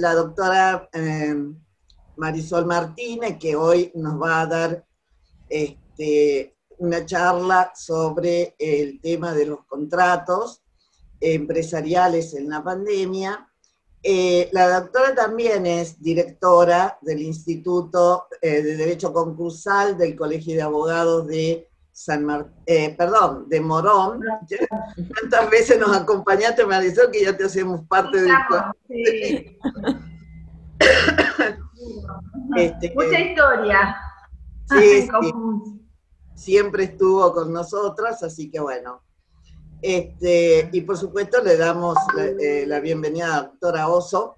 la doctora Marisol Martínez, que hoy nos va a dar una charla sobre el tema de los contratos empresariales en la pandemia. La doctora también es directora del Instituto de Derecho Concursal del Colegio de Abogados de de Morón. ¿Cuántas veces nos acompañaste, Marisol, que ya te hacemos parte del... Sí. Mucha historia. Sí, sí. Siempre estuvo con nosotras, así que bueno. Y por supuesto le damos la bienvenida a la doctora Oso,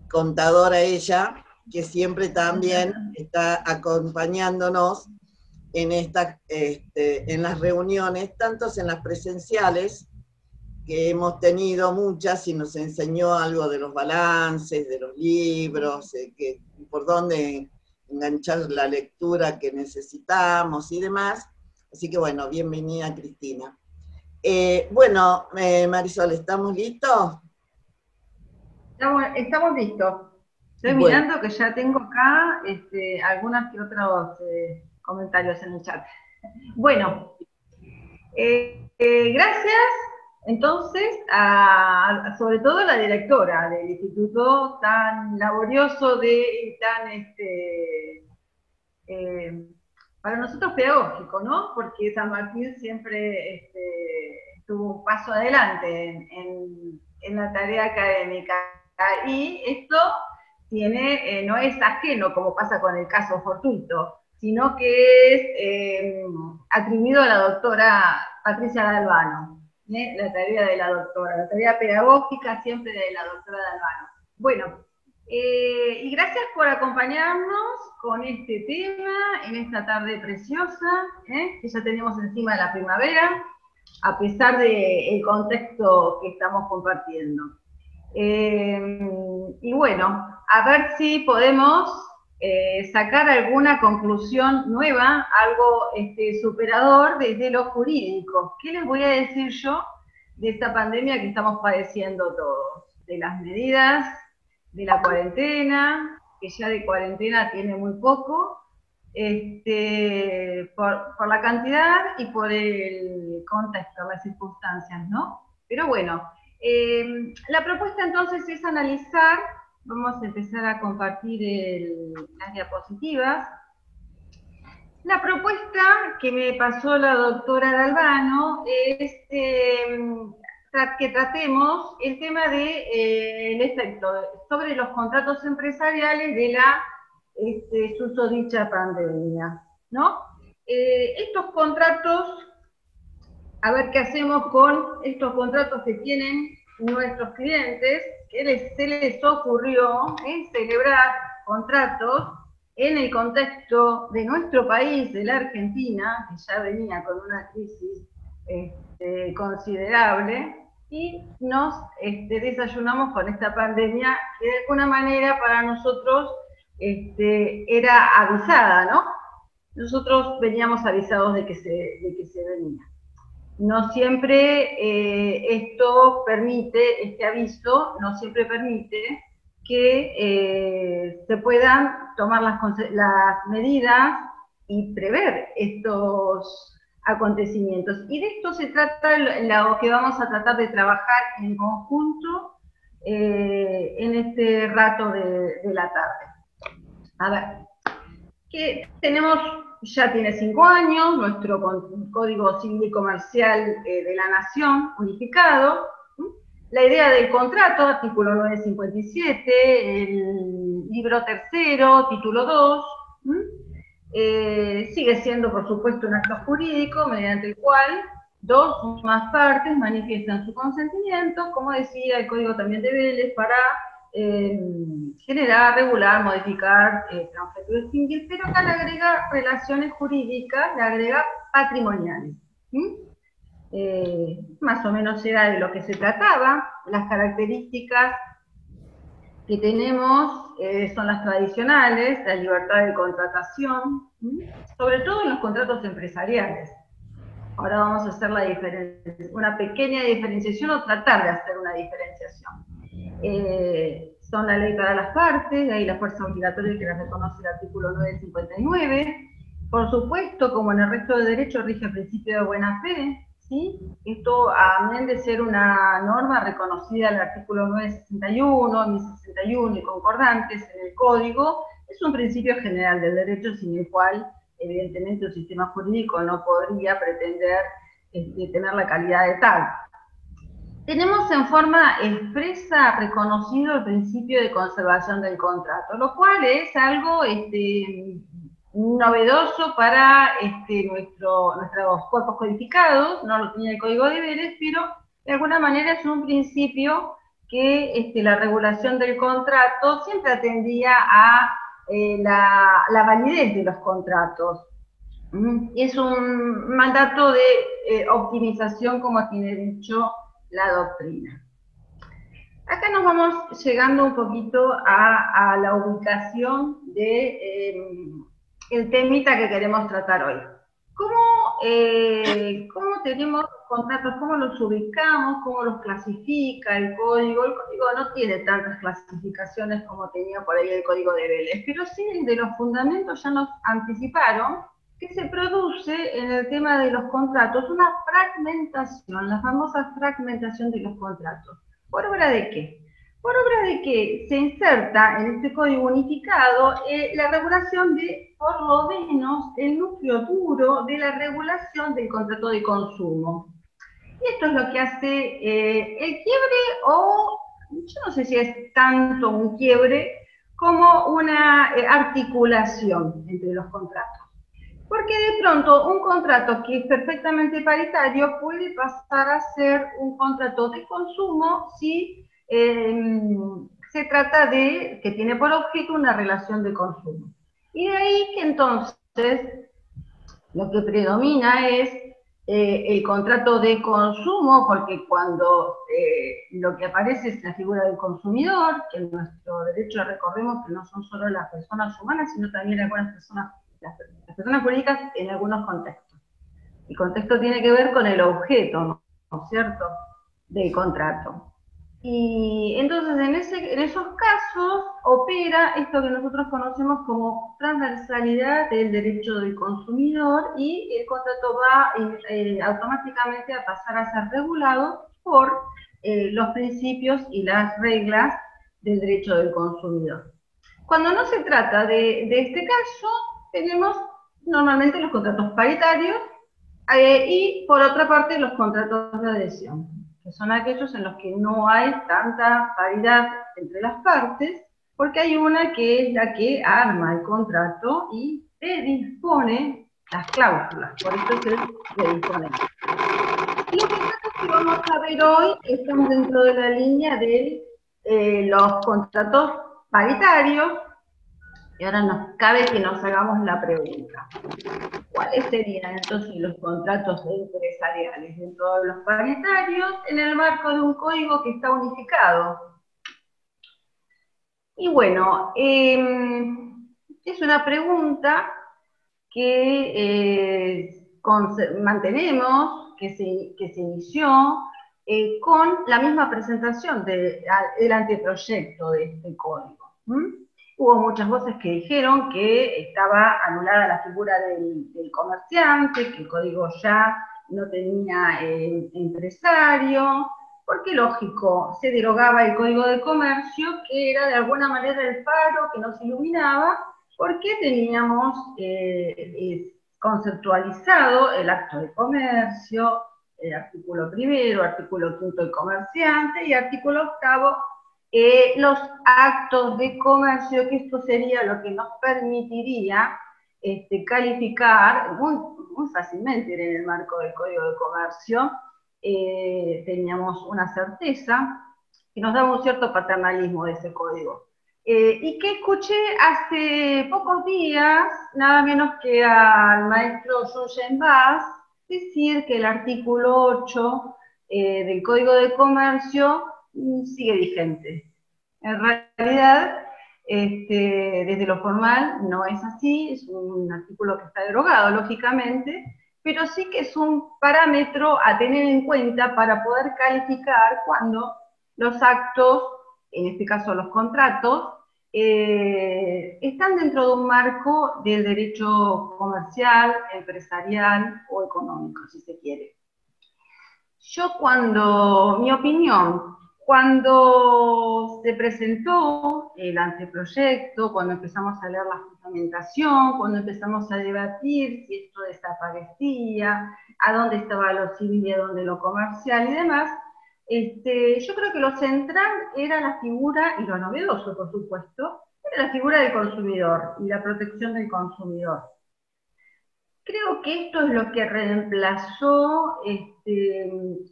contadora ella, que siempre también está acompañándonos en, en las reuniones, tanto en las presenciales, que hemos tenido muchas y nos enseñó algo de los balances, de los libros, por dónde enganchar la lectura que necesitamos y demás. Así que bueno, bienvenida Cristina. Bueno, Marisol, ¿estamos listos? Estamos listos. Estoy mirando que ya tengo acá algunos que otros comentarios en el chat. Bueno, gracias entonces sobre todo a la directora del instituto tan laborioso para nosotros pedagógico, ¿no? Porque San Martín siempre tuvo un paso adelante en la tarea académica. Y esto no es ajeno, como pasa con el caso fortuito, sino que es atribuido a la doctora Patricia Galvano, la tarea de la doctora, la tarea pedagógica siempre de la doctora Galvano. Bueno, y gracias por acompañarnos con este tema en esta tarde preciosa, que ya tenemos encima de la primavera, a pesar del contexto que estamos compartiendo. Y bueno, a ver si podemos sacar alguna conclusión nueva, algo superador desde lo jurídico. ¿Qué les voy a decir yo de esta pandemia que estamos padeciendo todos? De las medidas, de la cuarentena, que ya de cuarentena tiene muy poco, por la cantidad y por el contexto, las circunstancias, ¿no? Pero bueno, la propuesta entonces es analizar, vamos a empezar a compartir las diapositivas. La propuesta que me pasó la doctora Galvano es que tratemos el tema del efecto sobre los contratos empresariales de la susodicha pandemia, ¿no? Estos contratos, a ver qué hacemos con estos contratos que tienen nuestros clientes, que se les ocurrió celebrar contratos en el contexto de nuestro país, de la Argentina, que ya venía con una crisis considerable, y nos desayunamos con esta pandemia que de alguna manera para nosotros era avisada, ¿no? Nosotros veníamos avisados de que se venía. No siempre esto permite, este aviso, no siempre permite que se puedan tomar las medidas y prever estos acontecimientos. Y de esto se trata lo que vamos a tratar de trabajar en conjunto en este rato de la tarde. A ver, que tenemos, ya tiene 5 años, nuestro Código Civil y Comercial de la Nación unificado. La idea del contrato, artículo 957, el libro tercero, título 2, sigue siendo, por supuesto, un acto jurídico mediante el cual dos o más partes manifiestan su consentimiento, como decía el Código también de Vélez, para generar, regular, modificar, transferir o extinguir, pero acá le agrega relaciones jurídicas, le agrega patrimoniales. Más o menos era de lo que se trataba. Las características que tenemos son las tradicionales, la libertad de contratación, sobre todo en los contratos empresariales. Ahora vamos a hacer una pequeña diferenciación o tratar de hacer una diferenciación. son la ley para las partes, de ahí la fuerza obligatoria que la reconoce el artículo 959. Por supuesto, como en el resto de derechos, rige el principio de buena fe, ¿sí? Esto, amén de ser una norma reconocida en el artículo 961, 1061 y concordantes en el Código, es un principio general del derecho sin el cual, evidentemente, un sistema jurídico no podría pretender tener la calidad de tal. Tenemos en forma expresa reconocido el principio de conservación del contrato, lo cual es algo novedoso para nuestros cuerpos codificados, no lo tenía el Código de Deberes, pero de alguna manera es un principio que la regulación del contrato siempre atendía a la validez de los contratos. Es un mandato de optimización, como tiene dicho la doctrina. Acá nos vamos llegando un poquito a la ubicación de el temita que queremos tratar hoy. ¿Cómo tenemos contratos? ¿Cómo los ubicamos? ¿Cómo los clasifica el código? El código no tiene tantas clasificaciones como tenía por ahí el código de Vélez, pero sí de los fundamentos ya nos anticiparon que se produce en el tema de los contratos una fragmentación, la famosa fragmentación de los contratos. ¿Por obra de qué? Por obra de que se inserta en este código unificado la regulación de, por lo menos, el núcleo duro de la regulación del contrato de consumo. Y esto es lo que hace el quiebre, o yo no sé si es tanto un quiebre como una articulación entre los contratos. Porque de pronto un contrato que es perfectamente paritario puede pasar a ser un contrato de consumo si se trata de que tiene por objeto una relación de consumo. Y de ahí que entonces lo que predomina es el contrato de consumo, porque cuando lo que aparece es la figura del consumidor, que en nuestro derecho recordemos que no son solo las personas humanas, sino también algunas personas, las personas jurídicas en algunos contextos. El contexto tiene que ver con el objeto, ¿no es cierto?, del contrato. Y entonces en esos casos opera esto que nosotros conocemos como transversalidad del derecho del consumidor, y el contrato va automáticamente a pasar a ser regulado por los principios y las reglas del derecho del consumidor. Cuando no se trata de este caso, tenemos normalmente los contratos paritarios y por otra parte los contratos de adhesión, que son aquellos en los que no hay tanta paridad entre las partes, porque hay una que es la que arma el contrato y dispone las cláusulas, por eso es el redisponente. Los contratos que vamos a ver hoy están dentro de la línea de los contratos paritarios, y ahora nos cabe que nos hagamos la pregunta: ¿cuáles serían entonces los contratos empresariales dentro de los paritarios en el marco de un código que está unificado? Y bueno, es una pregunta que mantenemos, que se inició con la misma presentación del anteproyecto de este código. Hubo muchas voces que dijeron que estaba anulada la figura del comerciante, que el código ya no tenía empresario, porque lógico, se derogaba el código de comercio, que era de alguna manera el faro que nos iluminaba, porque teníamos conceptualizado el acto de comercio, el artículo primero, artículo quinto del comerciante y artículo octavo, los actos de comercio, que esto sería lo que nos permitiría calificar muy fácilmente en el marco del Código de Comercio. Teníamos una certeza que nos daba un cierto paternalismo de ese código. Y que escuché hace pocos días, nada menos que al maestro Julian Bass, decir que el artículo 8 del Código de Comercio sigue vigente. En realidad, desde lo formal no es así, es un artículo que está derogado, lógicamente, pero sí que es un parámetro a tener en cuenta para poder calificar cuando los actos en este caso los contratos, están dentro de un marco del derecho comercial, empresarial o económico, si se quiere. Mi opinión, cuando se presentó el anteproyecto, cuando empezamos a leer la fundamentación, cuando empezamos a debatir si esto desaparecía, a dónde estaba lo civil y a dónde lo comercial y demás, yo creo que lo central era la figura, y lo novedoso por supuesto, era la figura del consumidor y la protección del consumidor. Creo que esto es lo que reemplazó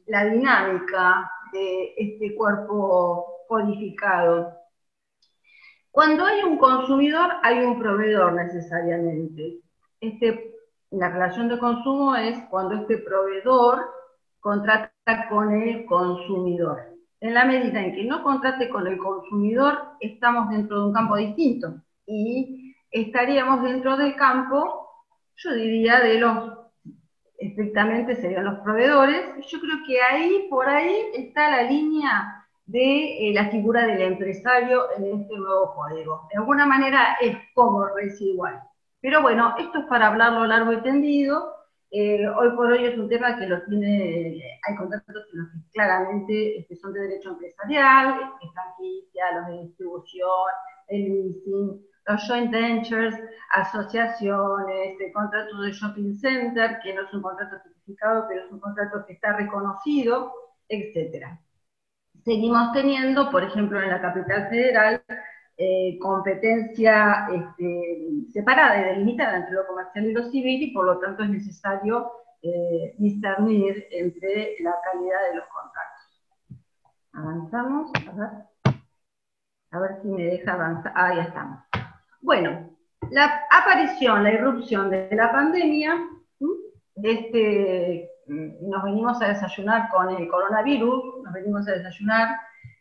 la dinámica de este cuerpo codificado. Cuando hay un consumidor, hay un proveedor necesariamente. La relación de consumo es cuando este proveedor contrata con el consumidor. En la medida en que no contrate con el consumidor, estamos dentro de un campo distinto y estaríamos dentro del campo, yo diría, estrictamente serían los proveedores. Yo creo que por ahí está la línea de la figura del empresario en este nuevo código. De alguna manera es como residual. Pero bueno, esto es para hablarlo largo y tendido. Hoy por hoy es un tema que hay contratos en los que claramente son de derecho empresarial, franquicia, los de distribución, el leasing, los joint ventures, asociaciones, contratos de shopping center, que no es un contrato certificado, pero es un contrato que está reconocido, etc. Seguimos teniendo, por ejemplo, en la Capital Federal, competencia separada y delimitada entre lo comercial y lo civil, y por lo tanto es necesario discernir entre la calidad de los contratos. Avanzamos, a ver si me deja avanzar. Ah, ya estamos. Bueno, la irrupción de la pandemia, nos venimos a desayunar con el coronavirus,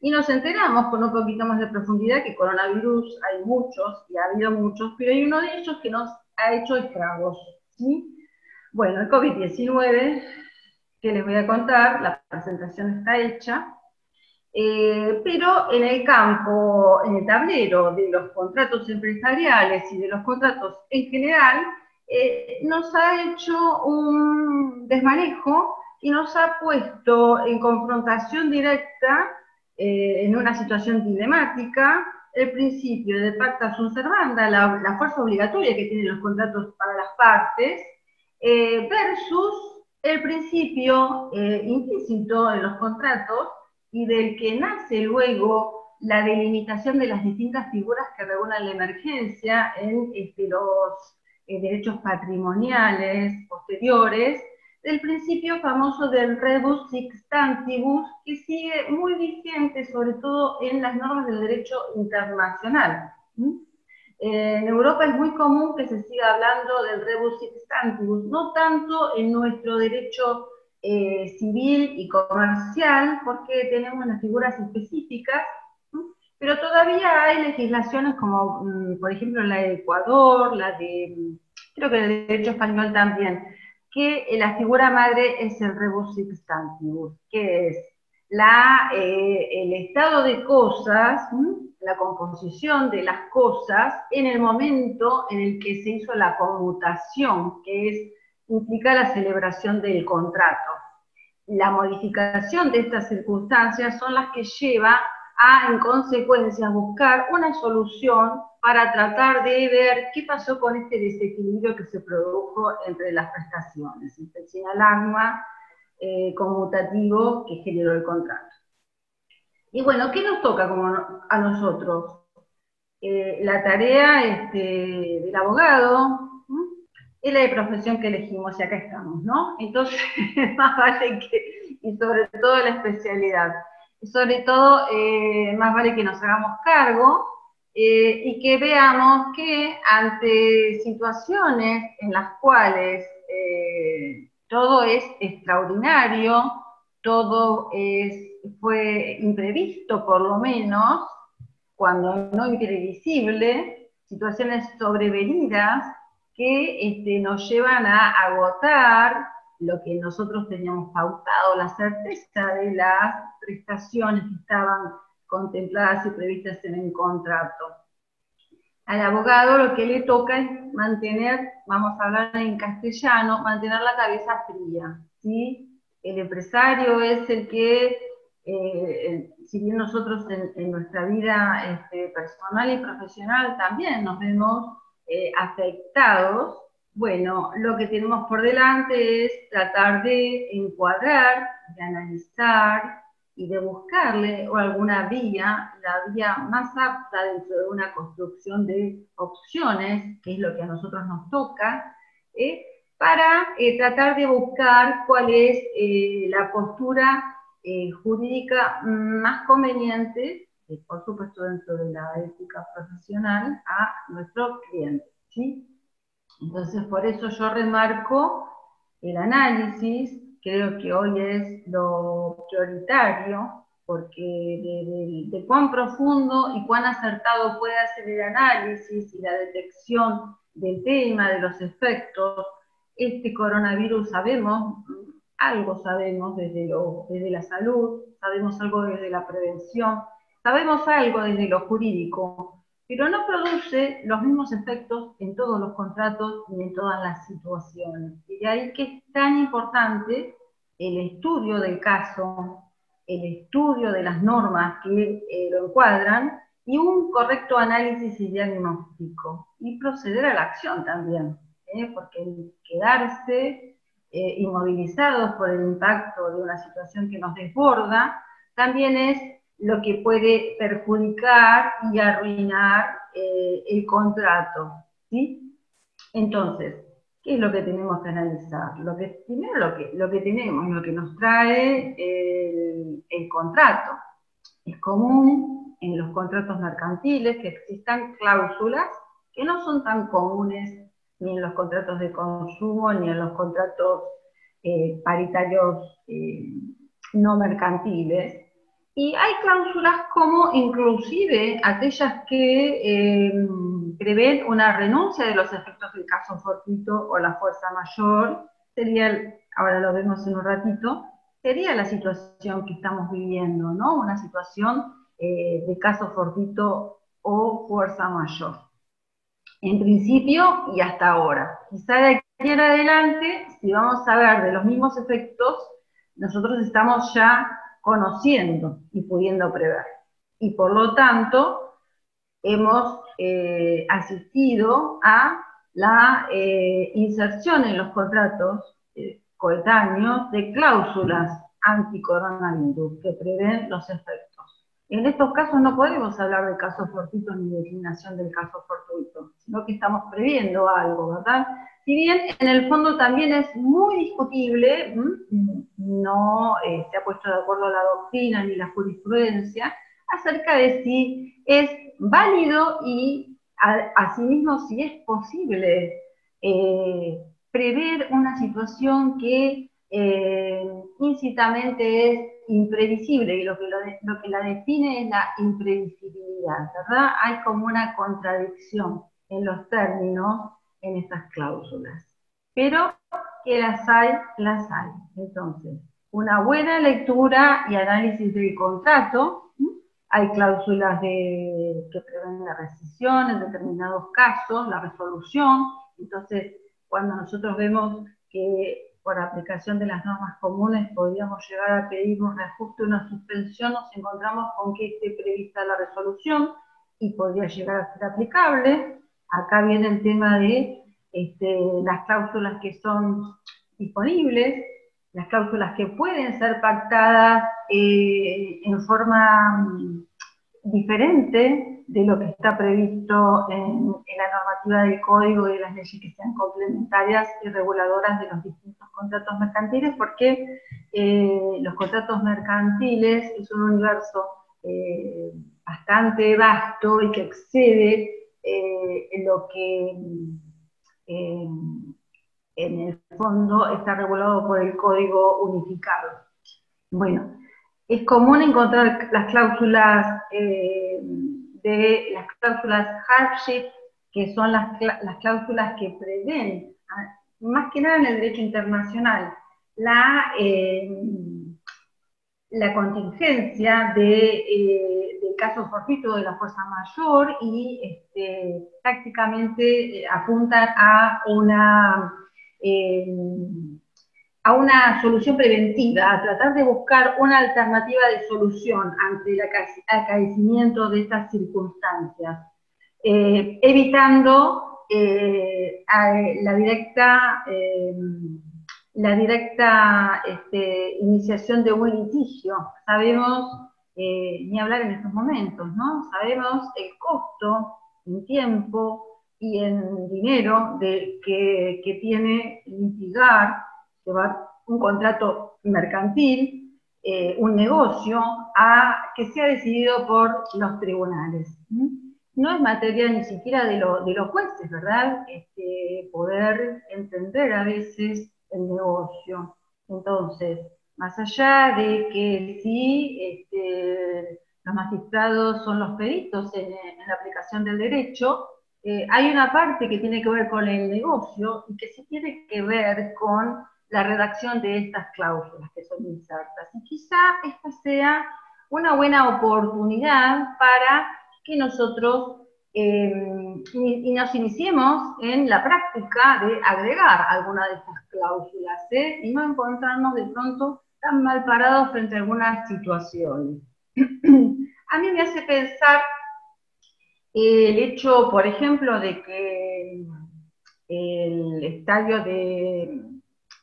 y nos enteramos con un poquito más de profundidad que coronavirus hay muchos, y ha habido muchos, pero hay uno de ellos que nos ha hecho estragos, ¿sí? Bueno, el COVID-19, que les voy a contar, la presentación está hecha, pero en el campo, en el tablero de los contratos empresariales y de los contratos en general, nos ha hecho un desmanejo y nos ha puesto en confrontación directa, en una situación dilemática, el principio de pacta sunt servanda, la fuerza obligatoria que tienen los contratos para las partes, versus el principio implícito en los contratos y del que nace luego la delimitación de las distintas figuras que regulan la emergencia en los derechos patrimoniales posteriores, del principio famoso del rebus sic stantibus, que sigue muy vigente, sobre todo en las normas del derecho internacional. En Europa es muy común que se siga hablando del rebus sic stantibus, no tanto en nuestro derecho civil y comercial, porque tenemos las figuras específicas, pero todavía hay legislaciones como, por ejemplo, la de Ecuador, creo que el derecho español también, que la figura madre es el rebus sic stantibus, que es el estado de cosas, la composición de las cosas en el momento en el que se hizo la conmutación, que implica la celebración del contrato. La modificación de estas circunstancias son las que lleva a, en consecuencia, buscar una solución para tratar de ver qué pasó con este desequilibrio que se produjo entre las prestaciones, este sinalagma conmutativo que generó el contrato. Y bueno, ¿qué nos toca a nosotros? La tarea del abogado, es la de profesión que elegimos, y acá estamos, ¿no? Entonces, más vale y sobre todo la especialidad, sobre todo, más vale que nos hagamos cargo y que veamos que ante situaciones en las cuales todo es extraordinario, todo fue imprevisto por lo menos, cuando no imprevisible, situaciones sobrevenidas que nos llevan a agotar lo que nosotros teníamos pautado, la certeza de las prestaciones que estaban contempladas y previstas en el contrato. Al abogado lo que le toca es mantener, vamos a hablar en castellano, mantener la cabeza fría, ¿sí? El empresario es el que, si bien nosotros en nuestra vida personal y profesional también nos vemos afectados, bueno, lo que tenemos por delante es tratar de encuadrar, de analizar, y de buscarle alguna vía, la vía más apta dentro de una construcción de opciones, que es lo que a nosotros nos toca, para tratar de buscar cuál es la postura jurídica más conveniente, por supuesto dentro de la ética profesional, a nuestro cliente, ¿sí? Entonces, por eso yo remarco el análisis. Creo que hoy es lo prioritario, porque de cuán profundo y cuán acertado puede ser el análisis y la detección del tema, de los efectos, este coronavirus algo sabemos desde la salud, sabemos algo desde la prevención, sabemos algo desde lo jurídico, pero no produce los mismos efectos en todos los contratos ni en todas las situaciones. Y de ahí que es tan importante el estudio del caso, el estudio de las normas que lo encuadran y un correcto análisis y diagnóstico. Y proceder a la acción también, porque el quedarse inmovilizados por el impacto de una situación que nos desborda también es lo que puede perjudicar y arruinar el contrato, ¿sí? Entonces, ¿qué es lo que tenemos que analizar? Primero lo que tenemos, lo que nos trae el contrato. Es común en los contratos mercantiles que existan cláusulas que no son tan comunes ni en los contratos de consumo ni en los contratos paritarios no mercantiles. Y hay cláusulas como inclusive aquellas que prevén una renuncia de los efectos del caso fortuito o la fuerza mayor, ahora lo vemos en un ratito, sería la situación que estamos viviendo, ¿no? Una situación de caso fortuito o fuerza mayor. En principio y hasta ahora. Quizá de aquí en adelante, si vamos a ver de los mismos efectos, nosotros estamos ya conociendo y pudiendo prever. Y por lo tanto, hemos asistido a la inserción en los contratos coetáneos de cláusulas anticoronavirus que prevén los efectos. En estos casos no podemos hablar de caso fortuito ni declinación del caso fortuito, sino que estamos previendo algo, ¿verdad? Si bien en el fondo también es muy discutible, no se ha puesto de acuerdo la doctrina ni la jurisprudencia, acerca de si es válido y asimismo si es posible prever una situación que íncitamente es imprevisible, y lo que la define es la imprevisibilidad, ¿verdad? Hay como una contradicción en los términos en estas cláusulas. Pero que las hay, las hay. Entonces, una buena lectura y análisis del contrato. Hay cláusulas que prevén la rescisión en determinados casos, la resolución. Entonces, cuando nosotros vemos que por aplicación de las normas comunes podríamos llegar a pedir un reajuste o una suspensión, nos encontramos con que esté prevista la resolución y podría llegar a ser aplicable. Acá viene el tema de las cláusulas que son disponibles, las cláusulas que pueden ser pactadas en forma diferente de lo que está previsto en la normativa del código y de las leyes que sean complementarias y reguladoras de los distintos contratos mercantiles, porque los contratos mercantiles es un universo bastante vasto y que excede lo que en el fondo está regulado por el Código Unificado. Bueno, es común encontrar las cláusulas hardship, que son las cláusulas que prevén, más que nada en el derecho internacional, la contingencia de caso fortuito de la fuerza mayor y tácticamente apuntan a una solución preventiva, a tratar de buscar una alternativa de solución ante el acaecimiento de estas circunstancias, evitando la directa iniciación de un litigio. Sabemos, ni hablar en estos momentos, ¿no? Sabemos el costo en tiempo y en dinero que tiene litigar, llevar un contrato mercantil, un negocio, que sea decidido por los tribunales. No es materia ni siquiera de los jueces, ¿verdad? Poder entender a veces el negocio. Entonces, más allá de que sí, los magistrados son los peritos en la aplicación del derecho, hay una parte que tiene que ver con el negocio y que sí tiene que ver con la redacción de estas cláusulas que son insertas. Y quizá esta sea una buena oportunidad para que nosotros y nos iniciemos en la práctica de agregar alguna de estas cláusulas, y no encontrarnos de pronto tan mal parados frente a algunas situaciones. A mí me hace pensar el hecho, por ejemplo, de que el estadio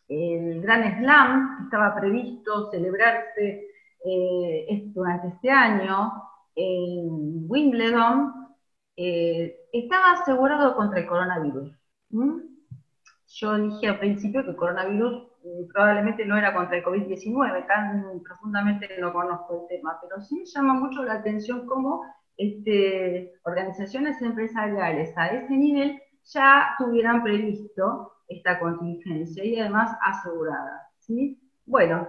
el Gran Slam, que estaba previsto celebrarse durante este año en Wimbledon, estaba asegurado contra el coronavirus. Yo dije al principio que el coronavirus probablemente no era contra el COVID-19, tan profundamente no conozco el tema, pero sí me llama mucho la atención cómo organizaciones empresariales a ese nivel ya tuvieran previsto esta contingencia y además asegurada, ¿sí? Bueno,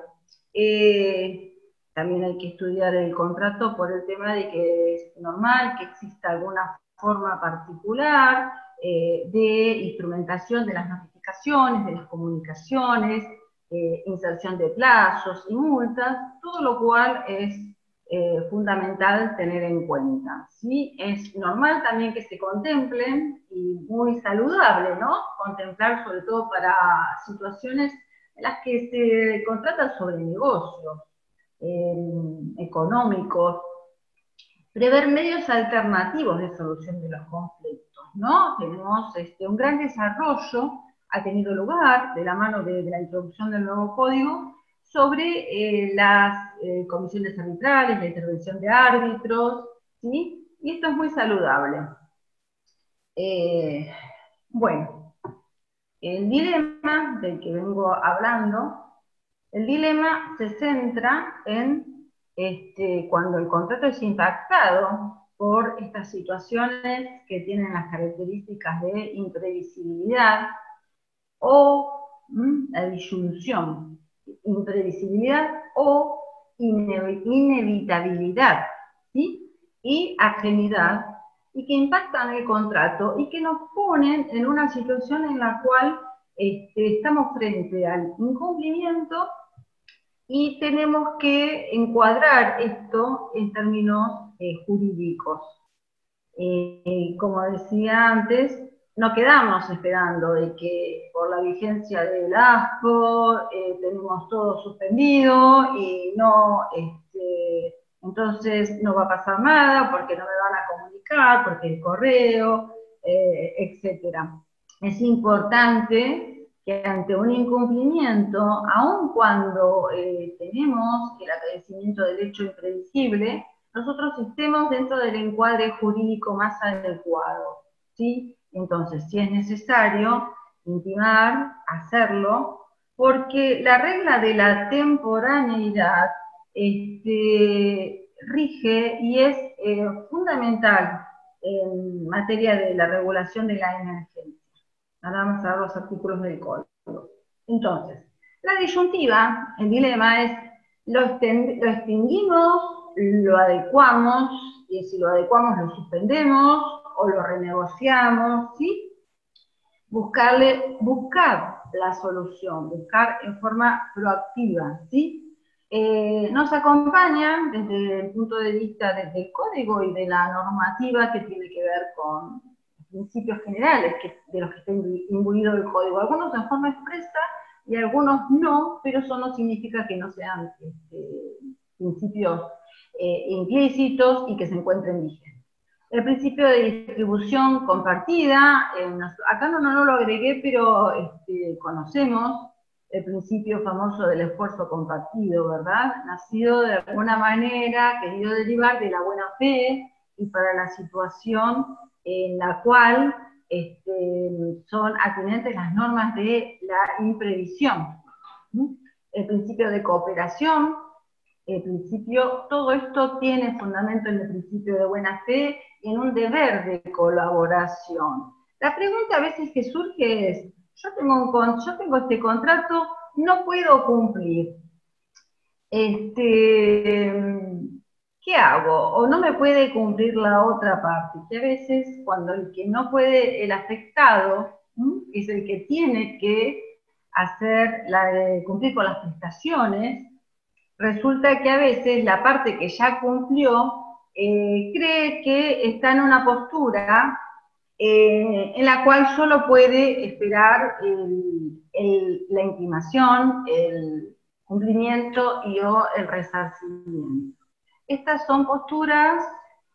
también hay que estudiar el contrato por el tema de que es normal que exista alguna forma particular de instrumentación de las notificaciones, de las comunicaciones, inserción de plazos y multas, todo lo cual es fundamental tener en cuenta, ¿sí? Es normal también que se contemplen, y muy saludable, ¿no? Contemplar sobre todo para situaciones en las que se contrata sobre negocios económicos, prever medios alternativos de solución de los conflictos, ¿no? Tenemos un gran desarrollo, ha tenido lugar de la mano de la introducción del nuevo código, sobre las comisiones arbitrales, la intervención de árbitros, ¿sí? Y esto es muy saludable. Bueno, el dilema del que vengo hablando, el dilema se centra en cuando el contrato es impactado por estas situaciones que tienen las características de imprevisibilidad o la disyunción, imprevisibilidad o inevitabilidad, ¿sí? Y ajenidad, y que impactan el contrato y que nos ponen en una situación en la cual estamos frente al incumplimiento y tenemos que encuadrar esto en términos jurídicos. Como decía antes, no quedamos esperando de que por la vigencia del ASPO tenemos todo suspendido y no, entonces no va a pasar nada porque no me van a comunicar, porque el correo, etc. Es importante que ante un incumplimiento, aun cuando tenemos el acaecimiento del hecho imprevisible, nosotros estemos dentro del encuadre jurídico más adecuado, ¿sí? Entonces, si es necesario intimar, hacerlo, porque la regla de la temporaneidad rige y es fundamental en materia de la regulación de la emergencia. Ahora vamos a ver los artículos del código. Entonces, la disyuntiva, el dilema es, lo extinguimos, lo adecuamos, y si lo adecuamos lo suspendemos o lo renegociamos, ¿sí? Buscar la solución, buscar en forma proactiva, ¿sí? Nos acompañan desde el punto de vista del código y de la normativa que tiene que ver con principios generales de los que está imbuido el código. Algunos en forma expresa y algunos no, pero eso no significa que no sean principios implícitos y que se encuentren vigentes. El principio de distribución compartida, acá no lo agregué, pero conocemos el principio famoso del esfuerzo compartido, ¿verdad? Nacido de alguna manera, querido derivar de la buena fe y para la situación en la cual son atinentes las normas de la imprevisión. El principio de cooperación, el principio, todo esto tiene fundamento en el principio de buena fe y en un deber de colaboración. La pregunta a veces que surge es, yo tengo este contrato, no puedo cumplir. ¿Qué hago? O no me puede cumplir la otra parte, que a veces cuando el que no puede, el afectado, es el que tiene que cumplir con las prestaciones, resulta que a veces la parte que ya cumplió cree que está en una postura en la cual solo puede esperar la intimación, el cumplimiento y o el resarcimiento. Estas son posturas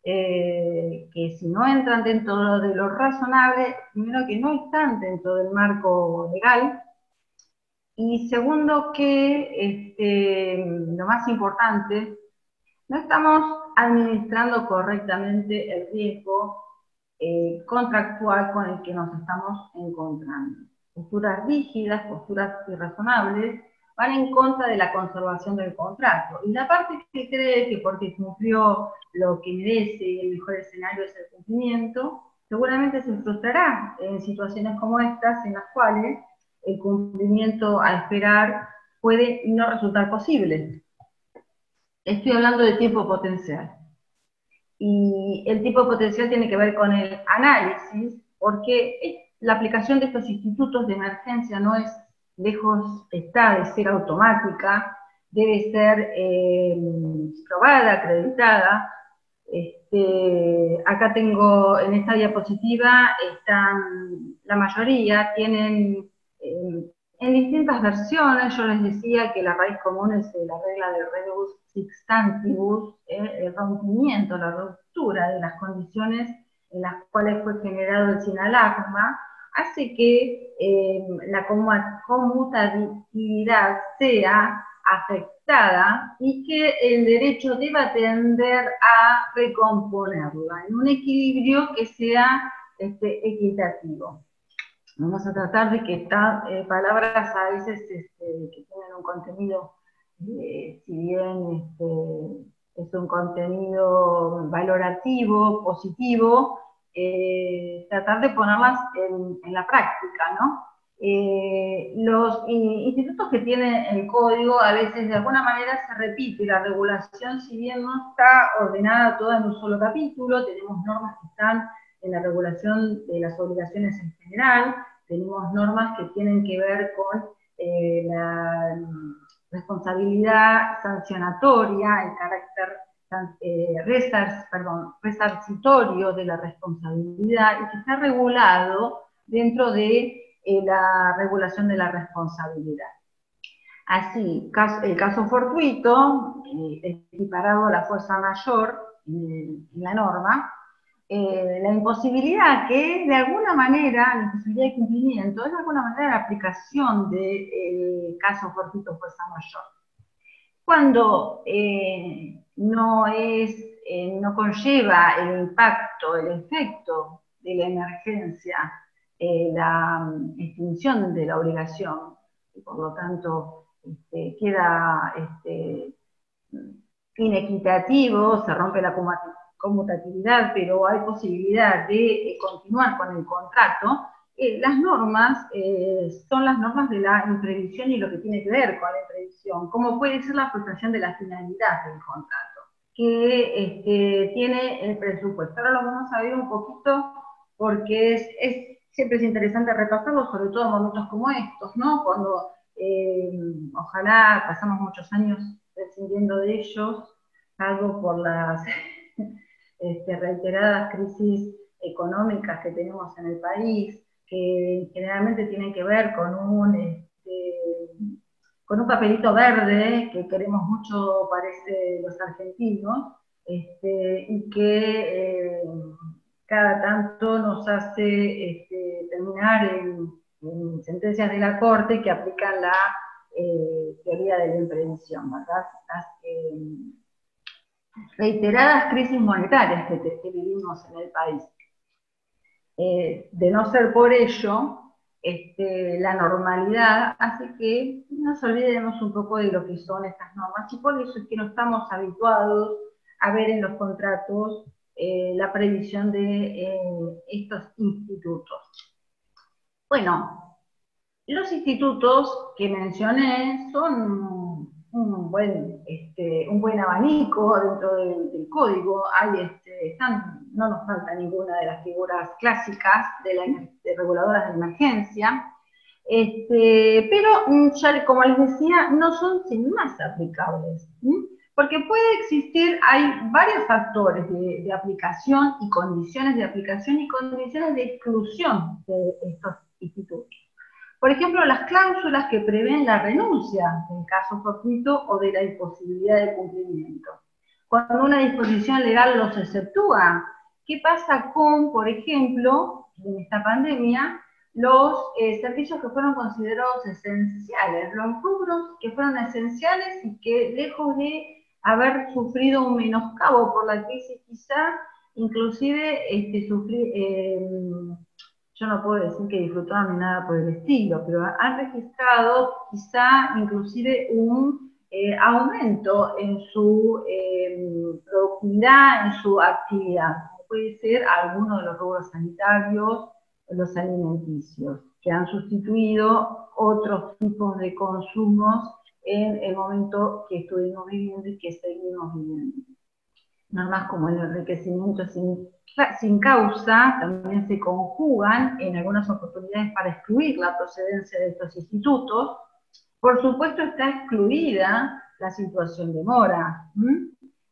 que si no entran dentro de lo razonable, primero que no están dentro del marco legal, y segundo que lo más importante, no estamos administrando correctamente el riesgo contractual con el que nos estamos encontrando. Posturas rígidas, posturas irrazonables, van en contra de la conservación del contrato. Y la parte que cree que porque cumplió lo que merece, el mejor escenario es el cumplimiento, seguramente se frustrará en situaciones como estas, en las cuales el cumplimiento a esperar puede no resultar posible. Estoy hablando de tiempo potencial. Y el tiempo potencial tiene que ver con el análisis, porque la aplicación de estos institutos de emergencia no es lejos, está de ser automática, debe ser probada, acreditada. Acá tengo, en esta diapositiva, están, la mayoría tienen en distintas versiones. Yo les decía que la raíz común es la regla de rebus sic stantibus, el rompimiento, la ruptura de las condiciones en las cuales fue generado el sinalagma, hace que la conmutatividad sea afectada y que el derecho deba tender a recomponerla en un equilibrio que sea equitativo. Vamos a tratar de que estas palabras a veces que tienen un contenido, si bien es un contenido valorativo, positivo, tratar de ponerlas en la práctica, ¿no? Los institutos que tiene el código a veces de alguna manera se repite, la regulación si bien no está ordenada toda en un solo capítulo, tenemos normas que están en la regulación de las obligaciones en general, tenemos normas que tienen que ver con la responsabilidad sancionatoria, el carácter resarcitorio de la responsabilidad y que está regulado dentro de la regulación de la responsabilidad. Así, el caso fortuito, equiparado a la fuerza mayor en la norma, la imposibilidad que de alguna manera, la imposibilidad de cumplimiento, es de alguna manera la aplicación del caso fortuito fuerza mayor. Cuando no conlleva el impacto, el efecto de la emergencia, la extinción de la obligación, y por lo tanto queda inequitativo, se rompe la conmutatividad, pero hay posibilidad de continuar con el contrato. Las normas son las normas de la imprevisión y lo que tiene que ver con la imprevisión, como puede ser la frustración de la finalidad del contrato, que tiene el presupuesto. Ahora lo vamos a ver un poquito porque siempre es interesante repasarlo, sobre todo en momentos como estos, ¿no? Cuando ojalá pasamos muchos años del prescindiendo de ellos, salvo por las reiteradas crisis económicas que tenemos en el país, que generalmente tienen que ver con un papelito verde que queremos mucho, parece, los argentinos, y que cada tanto nos hace terminar en sentencias de la Corte que aplican la teoría de la imprevisión, ¿verdad? Las reiteradas crisis monetarias que vivimos en el país. De no ser por ello, la normalidad hace que nos olvidemos un poco de lo que son estas normas, y por eso es que no estamos habituados a ver en los contratos la previsión de estos institutos. Bueno, los institutos que mencioné son un buen abanico dentro del código. No nos falta ninguna de las figuras clásicas de reguladoras de emergencia, pero ya como les decía, no son sin más aplicables, porque puede existir, hay varios factores de aplicación y condiciones de aplicación y condiciones de exclusión de estos institutos. Por ejemplo, las cláusulas que prevén la renuncia en caso fortuito o de la imposibilidad de cumplimiento. Cuando una disposición legal los exceptúa, ¿qué pasa con, por ejemplo, en esta pandemia, los servicios que fueron considerados esenciales, los rubros que fueron esenciales y que, lejos de haber sufrido un menoscabo por la crisis, quizá inclusive yo no puedo decir que disfrutaron ni nada por el estilo, pero han registrado quizá inclusive un aumento en su productividad, en su actividad. Puede ser alguno de los rubros sanitarios, los alimenticios, que han sustituido otros tipos de consumos en el momento que estuvimos viviendo y que seguimos viviendo. Normas como el enriquecimiento sin causa también se conjugan en algunas oportunidades para excluir la procedencia de estos institutos. Por supuesto está excluida la situación de mora.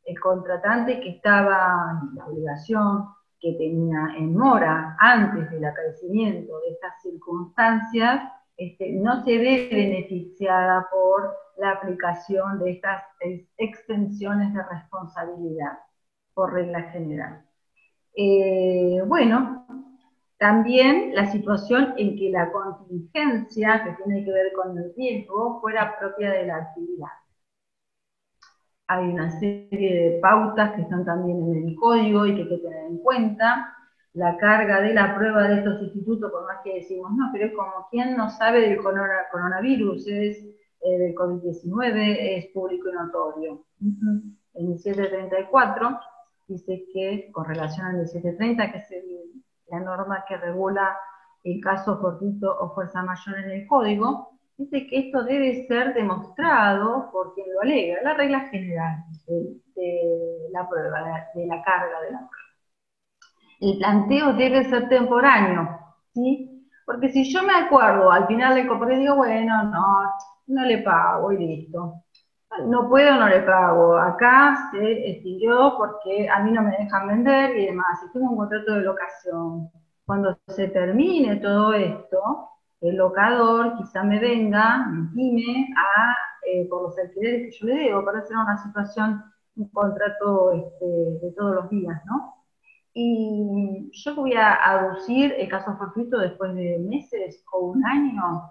El contratante que estaba en la obligación que tenía en mora antes del acaecimiento de estas circunstancias, no se ve beneficiada por la aplicación de estas extensiones de responsabilidad, por regla general. Bueno, también la situación en que la contingencia, que tiene que ver con el riesgo, fuera propia de la actividad. Hay una serie de pautas que están también en el código y que hay que tener en cuenta. La carga de la prueba de estos institutos, por más que decimos, no, pero es como quien no sabe del coronavirus, del COVID-19, es público y notorio. El 1734 dice que, con relación al 1730, que es la norma que regula el caso fortuito o fuerza mayor en el código, dice que esto debe ser demostrado por quien lo alega, la regla general de la prueba, de la carga de la prueba. El planteo debe ser temporáneo, ¿sí? Porque si yo me acuerdo al final del correo y digo, bueno, no le pago y listo. No puedo, no le pago. Acá se extinguió porque a mí no me dejan vender y demás. Si tengo un contrato de locación, cuando se termine todo esto, el locador quizá me venga, me time por los alquileres que yo le debo, para hacer una situación, un contrato de todos los días, ¿no? Y yo voy a aducir el caso fortuito después de meses o un año.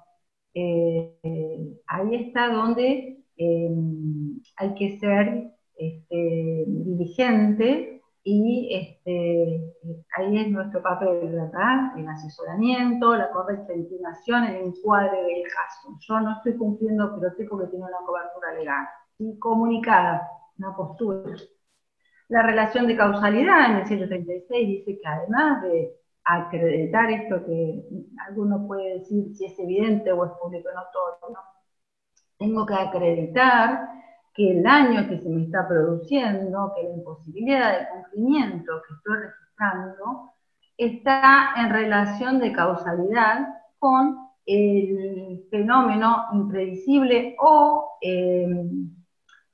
Ahí está donde hay que ser diligente y ahí es nuestro papel, ¿verdad? El asesoramiento, la correcta intimación, el encuadre del caso. Yo no estoy cumpliendo, pero tengo que tener una cobertura legal y comunicada, una postura. La relación de causalidad en el 136 dice que además de acreditar esto que alguno puede decir si es evidente o es público notorio, ¿no? Tengo que acreditar que el daño que se me está produciendo, que la imposibilidad de cumplimiento que estoy registrando, está en relación de causalidad con el fenómeno imprevisible o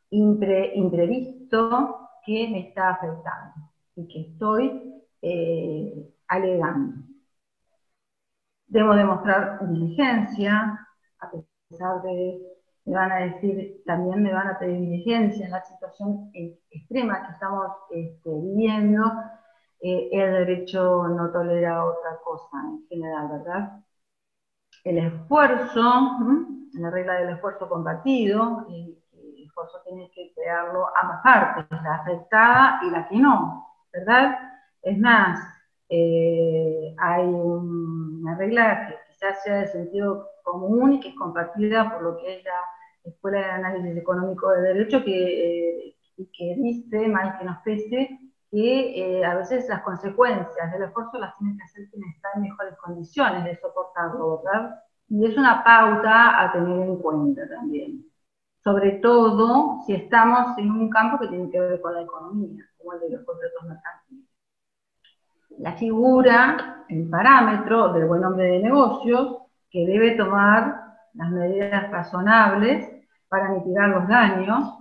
imprevisto que me está afectando y que estoy alegando. Debo demostrar diligencia, a pesar de, me van a decir, también me van a pedir diligencia en la situación extrema que estamos viviendo. El derecho no tolera otra cosa en general, ¿verdad? El esfuerzo, la regla del esfuerzo compartido, el esfuerzo tiene que crearlo ambas partes, la afectada y la que no, ¿verdad? Es más, hay una regla que quizás sea de sentido común y que es compartida por lo que es la Escuela de Análisis Económico de Derecho, que dice, mal que nos pese, que a veces las consecuencias del esfuerzo las tiene que hacer quien está en mejores condiciones de soportarlo, ¿verdad? Y es una pauta a tener en cuenta también. Sobre todo si estamos en un campo que tiene que ver con la economía, como el de los contratos mercantiles. La figura, el parámetro del buen hombre de negocios, que debe tomar las medidas razonables para mitigar los daños,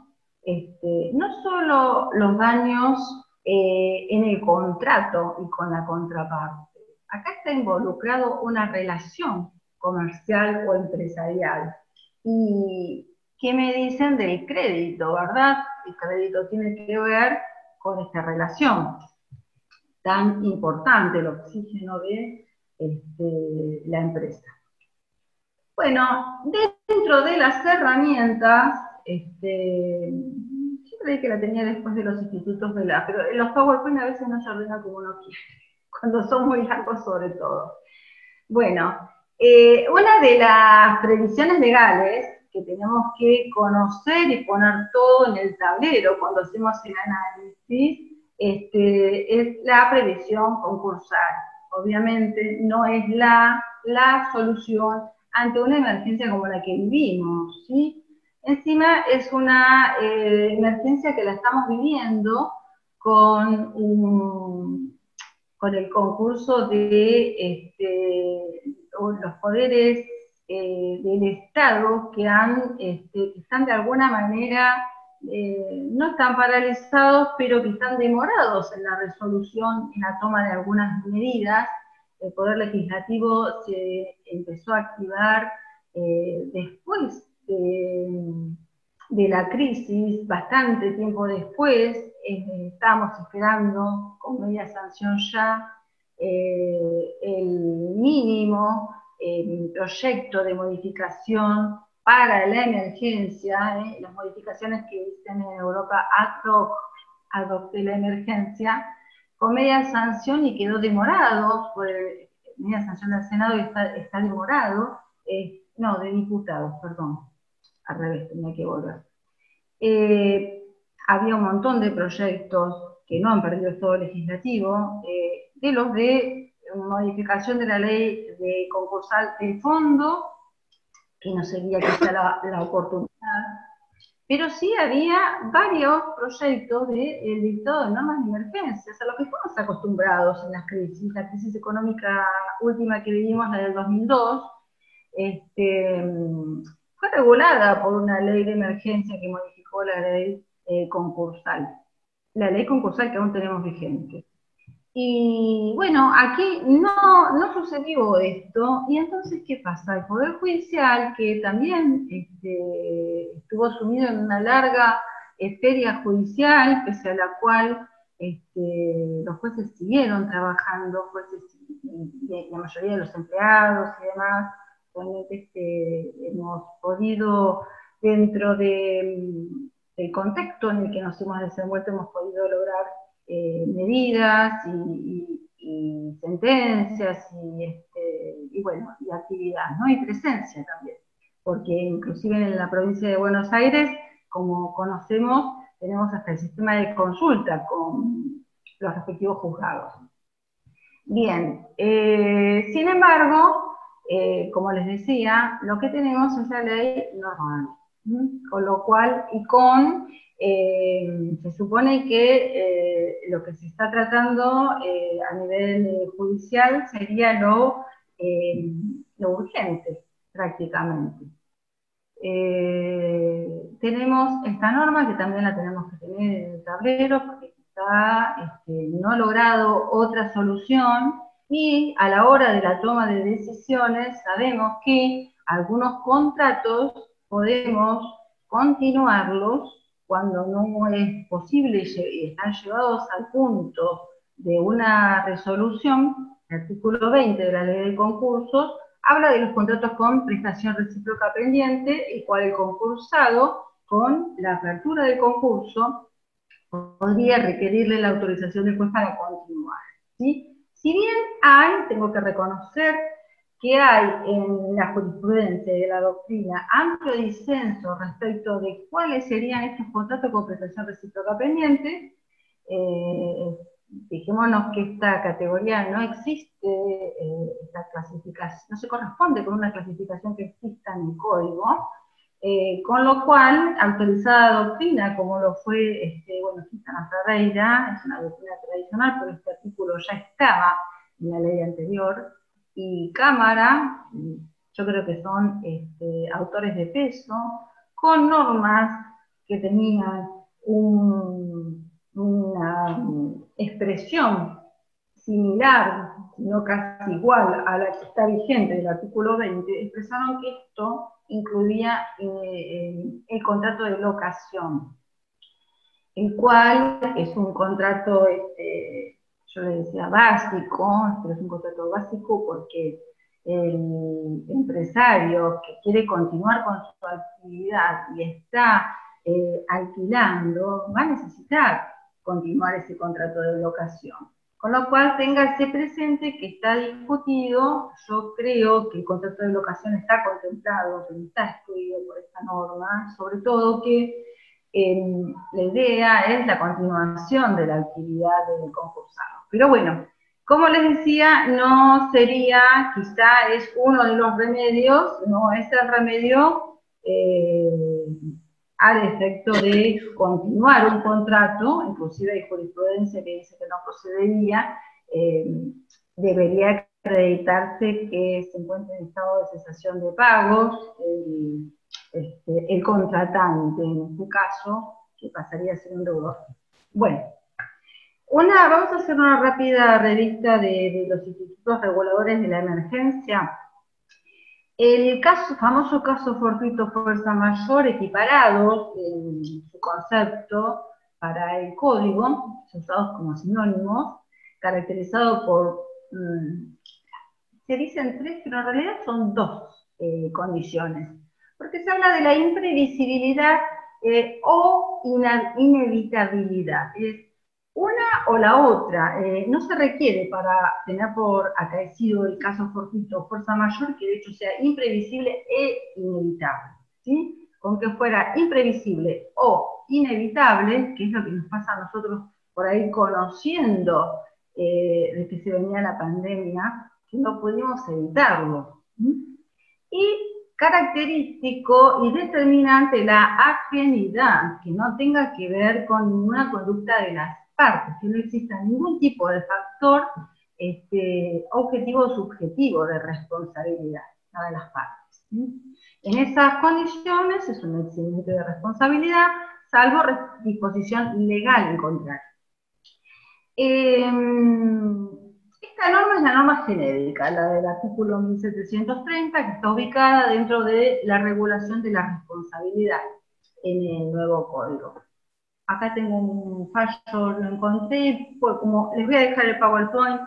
no solo los daños en el contrato y con la contraparte. Acá está involucrado una relación comercial o empresarial. ¿Y qué me dicen del crédito, verdad? El crédito tiene que ver con esta relación tan importante, el oxígeno de la empresa. Bueno, dentro de las herramientas, yo creí que la tenía después de los institutos de la, pero los PowerPoint a veces no se ordenan como uno quiere, cuando son muy largos sobre todo. Bueno, una de las previsiones legales que tenemos que conocer y poner todo en el tablero cuando hacemos el análisis es la previsión concursal. Obviamente no es la solución ante una emergencia como la que vivimos, ¿sí? Encima es una emergencia que la estamos viviendo con el concurso de los poderes del Estado que están de alguna manera, no están paralizados, pero que están demorados en la resolución, en la toma de algunas medidas. El Poder Legislativo se empezó a activar después de la crisis, bastante tiempo después. Estábamos esperando con media sanción ya el mínimo proyecto de modificación para la emergencia, las modificaciones que dicen en Europa ad hoc de la emergencia, con media sanción y quedó demorado, por media sanción del Senado y está demorado, no, de diputados, perdón, al revés, tenía que volver. Había un montón de proyectos que no han perdido estado legislativo, de los de modificación de la ley de concursal del fondo, que no sería quizá la oportunidad, pero sí había varios proyectos del dictado de normas de emergencias, a lo que estamos acostumbrados en las crisis. La crisis económica última que vivimos, la del 2002, fue regulada por una ley de emergencia que modificó la ley concursal. La ley concursal que aún tenemos vigente. Y bueno, aquí no sucedió esto, y entonces, ¿qué pasa? El Poder Judicial, que también estuvo sumido en una larga feria judicial, pese a la cual los jueces siguieron trabajando, jueces y la mayoría de los empleados y demás, realmente hemos podido, dentro del contexto en el que nos hemos desenvuelto, hemos podido lograr medidas y sentencias y bueno, y actividad, ¿no? Y presencia también, porque inclusive en la provincia de Buenos Aires, como conocemos, tenemos hasta el sistema de consulta con los respectivos juzgados. Bien, sin embargo, como les decía, lo que tenemos es la ley normal, con lo cual, se supone que lo que se está tratando a nivel judicial sería lo urgente, prácticamente. tenemos esta norma que también la tenemos que tener en el tablero porque está no logrado otra solución, y a la hora de la toma de decisiones sabemos que algunos contratos podemos continuarlos cuando no es posible y están llevados al punto de una resolución. El artículo 20 de la ley de concursos habla de los contratos con prestación recíproca pendiente, el cual el concursado, con la apertura del concurso, podría requerirle la autorización del juez para continuar, ¿sí? Si bien tengo que reconocer que hay en la jurisprudencia y de la doctrina amplio disenso respecto de cuáles serían estos contratos con prestación recíproca pendiente, dejémonos que esta categoría no existe, esta clasificación, no se corresponde con una clasificación que exista en el código, con lo cual, autorizada doctrina, como lo fue, Quintana Ferreira, es una doctrina tradicional, pero este artículo ya estaba en la ley anterior, y Cámara, yo creo que son autores de peso, con normas que tenían una expresión similar, no casi igual a la que está vigente del artículo 20, expresaron que esto incluía el contrato de locación, el cual es un contrato, yo le decía básico, pero es un contrato básico porque el empresario que quiere continuar con su actividad y está alquilando, va a necesitar continuar ese contrato de locación. Con lo cual, téngase presente que está discutido, yo creo que el contrato de locación está contemplado, pero está excluido por esta norma, sobre todo que la idea es la continuación de la actividad del concursado. Pero bueno, como les decía, no sería, quizá es uno de los remedios, no es el remedio al efecto de continuar un contrato, inclusive hay jurisprudencia que dice que no procedería, debería acreditarse que se encuentra en estado de cesación de pagos, el contratante en este caso, que pasaría a ser un deudor. Bueno, vamos a hacer una rápida revista de los institutos reguladores de la emergencia. El famoso caso fortuito fuerza mayor, equiparado en su concepto para el código, usados como sinónimos, caracterizado por, se dicen tres, pero en realidad son dos condiciones, porque se habla de la imprevisibilidad o inevitabilidad. Es una o la otra, no se requiere para tener por acaecido el caso fortuito o fuerza mayor que de hecho sea imprevisible e inevitable, ¿sí? Con que fuera imprevisible o inevitable, que es lo que nos pasa a nosotros por ahí conociendo de que se venía la pandemia, que no pudimos evitarlo. Y característico y determinante la ajenidad, que no tenga que ver con ninguna conducta de las partes, que no exista ningún tipo de factor objetivo o subjetivo de responsabilidad de las partes. En esas condiciones es un eximiente de responsabilidad, salvo disposición legal en contrario. Esta norma es la norma genérica, la del artículo 1730, que está ubicada dentro de la regulación de la responsabilidad en el nuevo código. Acá tengo un fallo, lo encontré, como les voy a dejar el PowerPoint,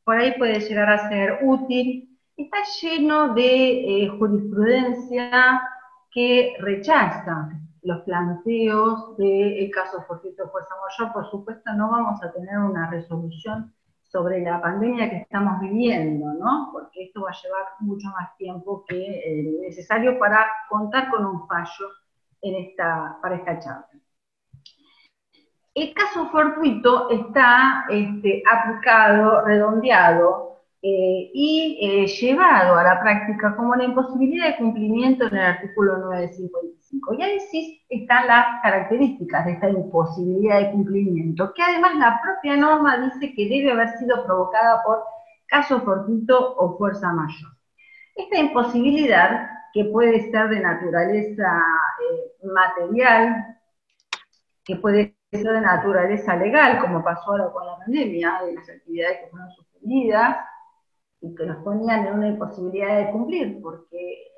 por ahí puede llegar a ser útil. Está lleno de jurisprudencia que rechaza los planteos del caso fortuito fuerza mayor. Por supuesto, no vamos a tener una resolución sobre la pandemia que estamos viviendo, ¿no? Porque esto va a llevar mucho más tiempo que necesario para contar con un fallo para esta charla. El caso fortuito está aplicado, redondeado y llevado a la práctica como la imposibilidad de cumplimiento en el artículo 955. Y ahí sí están las características de esta imposibilidad de cumplimiento, que además la propia norma dice que debe haber sido provocada por caso fortuito o fuerza mayor. Esta imposibilidad que puede ser de naturaleza material, que puede ser de naturaleza legal, como pasó ahora con la pandemia, de las actividades que fueron suspendidas y que nos ponían en una imposibilidad de cumplir, porque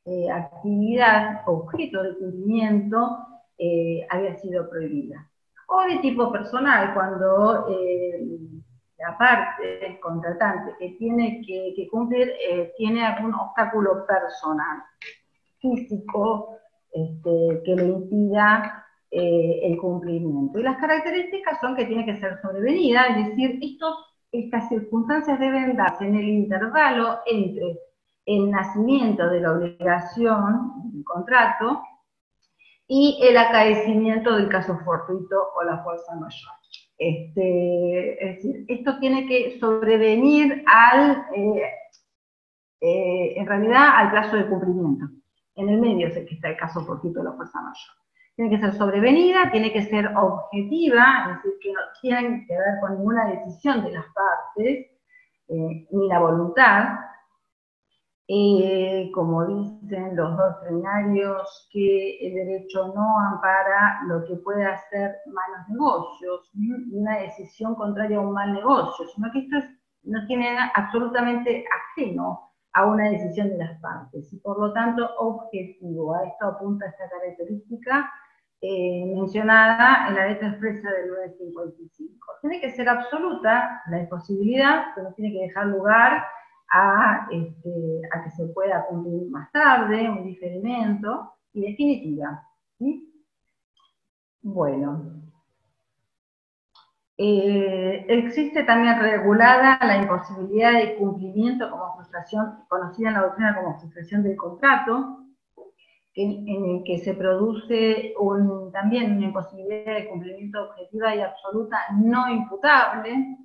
era actividad, objeto de cumplimiento, había sido prohibida. O de tipo personal, cuando la parte, el contratante que tiene que cumplir, tiene algún obstáculo personal, físico, que le impida el cumplimiento. Y las características son que tiene que ser sobrevenida, es decir, estas circunstancias deben darse en el intervalo entre el nacimiento de la obligación, del contrato, y el acaecimiento del caso fortuito o la fuerza mayor. Es decir, esto tiene que sobrevenir en realidad al plazo de cumplimiento. En el medio es el que está el caso fortuito o la fuerza mayor. Tiene que ser sobrevenida, tiene que ser objetiva, es decir, que no tiene que ver con ninguna decisión de las partes, ni la voluntad, como dicen los doctrinarios, que el derecho no ampara lo que puede hacer malos negocios, ni una decisión contraria a un mal negocio, sino que esto no tiene nada absolutamente ajeno a una decisión de las partes, y por lo tanto objetivo. A esto apunta esta característica mencionada en la letra expresa del 955. Tiene que ser absoluta la imposibilidad, pero tiene que dejar lugar a que se pueda cumplir más tarde, un diferimento, y definitiva. ¿Sí? Bueno. Existe también regulada la imposibilidad de cumplimiento como frustración, conocida en la doctrina como frustración del contrato, en el que se produce también una imposibilidad de cumplimiento objetiva y absoluta no imputable.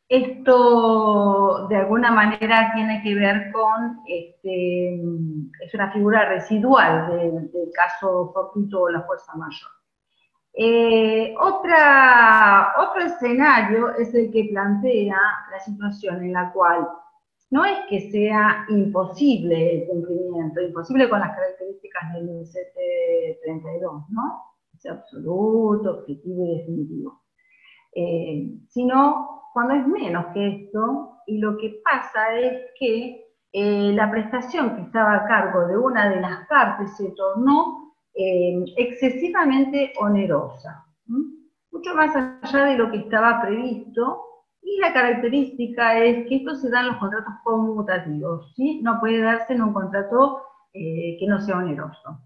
Esto de alguna manera tiene que ver con, es una figura residual del caso fortuito o la fuerza mayor. Otro escenario es el que plantea la situación en la cual no es que sea imposible el cumplimiento, imposible con las características del 1732, ¿no? Es absoluto, objetivo y definitivo. Sino cuando es menos que esto, y lo que pasa es que la prestación que estaba a cargo de una de las partes se tornó excesivamente onerosa, mucho más allá de lo que estaba previsto, y la característica es que esto se da en los contratos conmutativos, ¿sí? No puede darse en un contrato que no sea oneroso.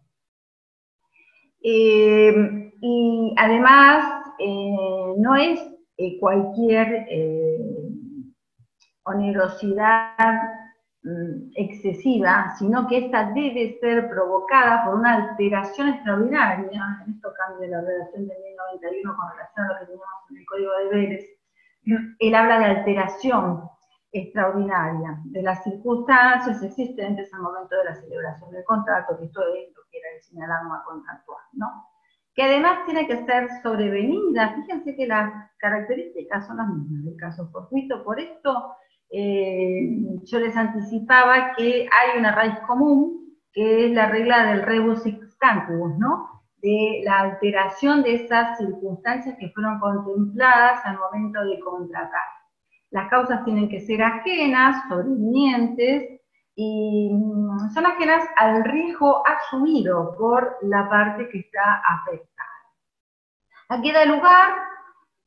Y además, no es cualquier onerosidad excesiva, sino que esta debe ser provocada por una alteración extraordinaria. En esto cambia la redacción de 1091 con relación a lo que teníamos en el Código de Deberes. Él habla de alteración extraordinaria de las circunstancias existentes al momento de la celebración del contrato, que esto es lo que era el señalarma contractual, ¿no? Que además tiene que ser sobrevenida. Fíjense que las características son las mismas del caso fortuito. Por esto yo les anticipaba que hay una raíz común, que es la regla del rebus sic stantibus, ¿no? De la alteración de esas circunstancias que fueron contempladas al momento de contratar. Las causas tienen que ser ajenas, sobrevinientes, y son ajenas al riesgo asumido por la parte que está afectada. Aquí da lugar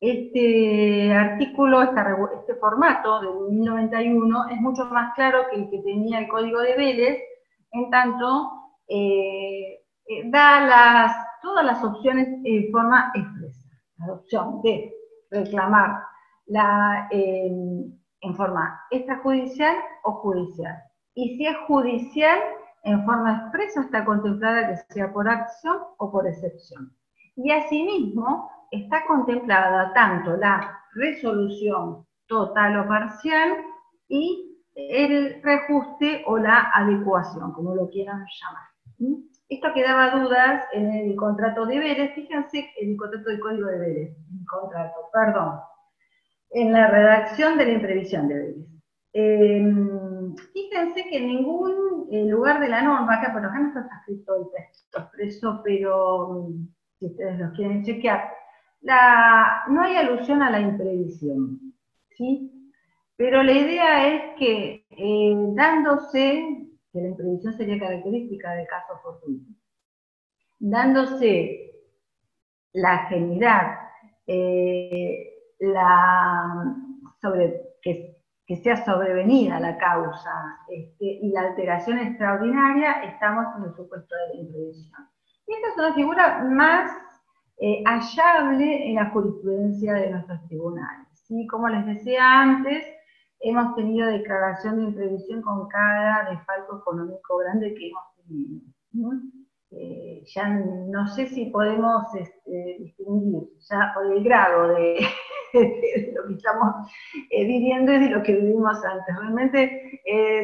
este artículo, este formato de 1091 es mucho más claro que el que tenía el Código de Vélez, en tanto da todas las opciones en forma expresa. La opción de reclamar en forma extrajudicial o judicial. Y si es judicial, en forma expresa está contemplada que sea por acción o por excepción. Y asimismo está contemplada tanto la resolución total o parcial y el reajuste o la adecuación, como lo quieran llamar. Esto que daba dudas en el contrato de Vélez, fíjense en el contrato del Código de Vélez, en la redacción de la imprevisión de Vélez. Fíjense que en ningún lugar de la norma, acá por acá no está escrito el texto expreso, pero si ustedes lo quieren chequear, no hay alusión a la imprevisión, ¿sí? Pero la idea es que, dándose, que la imprevisión sería característica del caso fortuito, dándose la ajenidad, que sea sobrevenida la causa y la alteración extraordinaria, estamos en el supuesto de la imprevisión. Y esta es una figura más hallable en la jurisprudencia de nuestros tribunales, ¿sí? Como les decía antes, hemos tenido declaración de imprevisión con cada desfalco económico grande que hemos tenido, ¿no? Ya no sé si podemos distinguir ya por el grado de lo que estamos viviendo y de lo que vivimos antes. Realmente,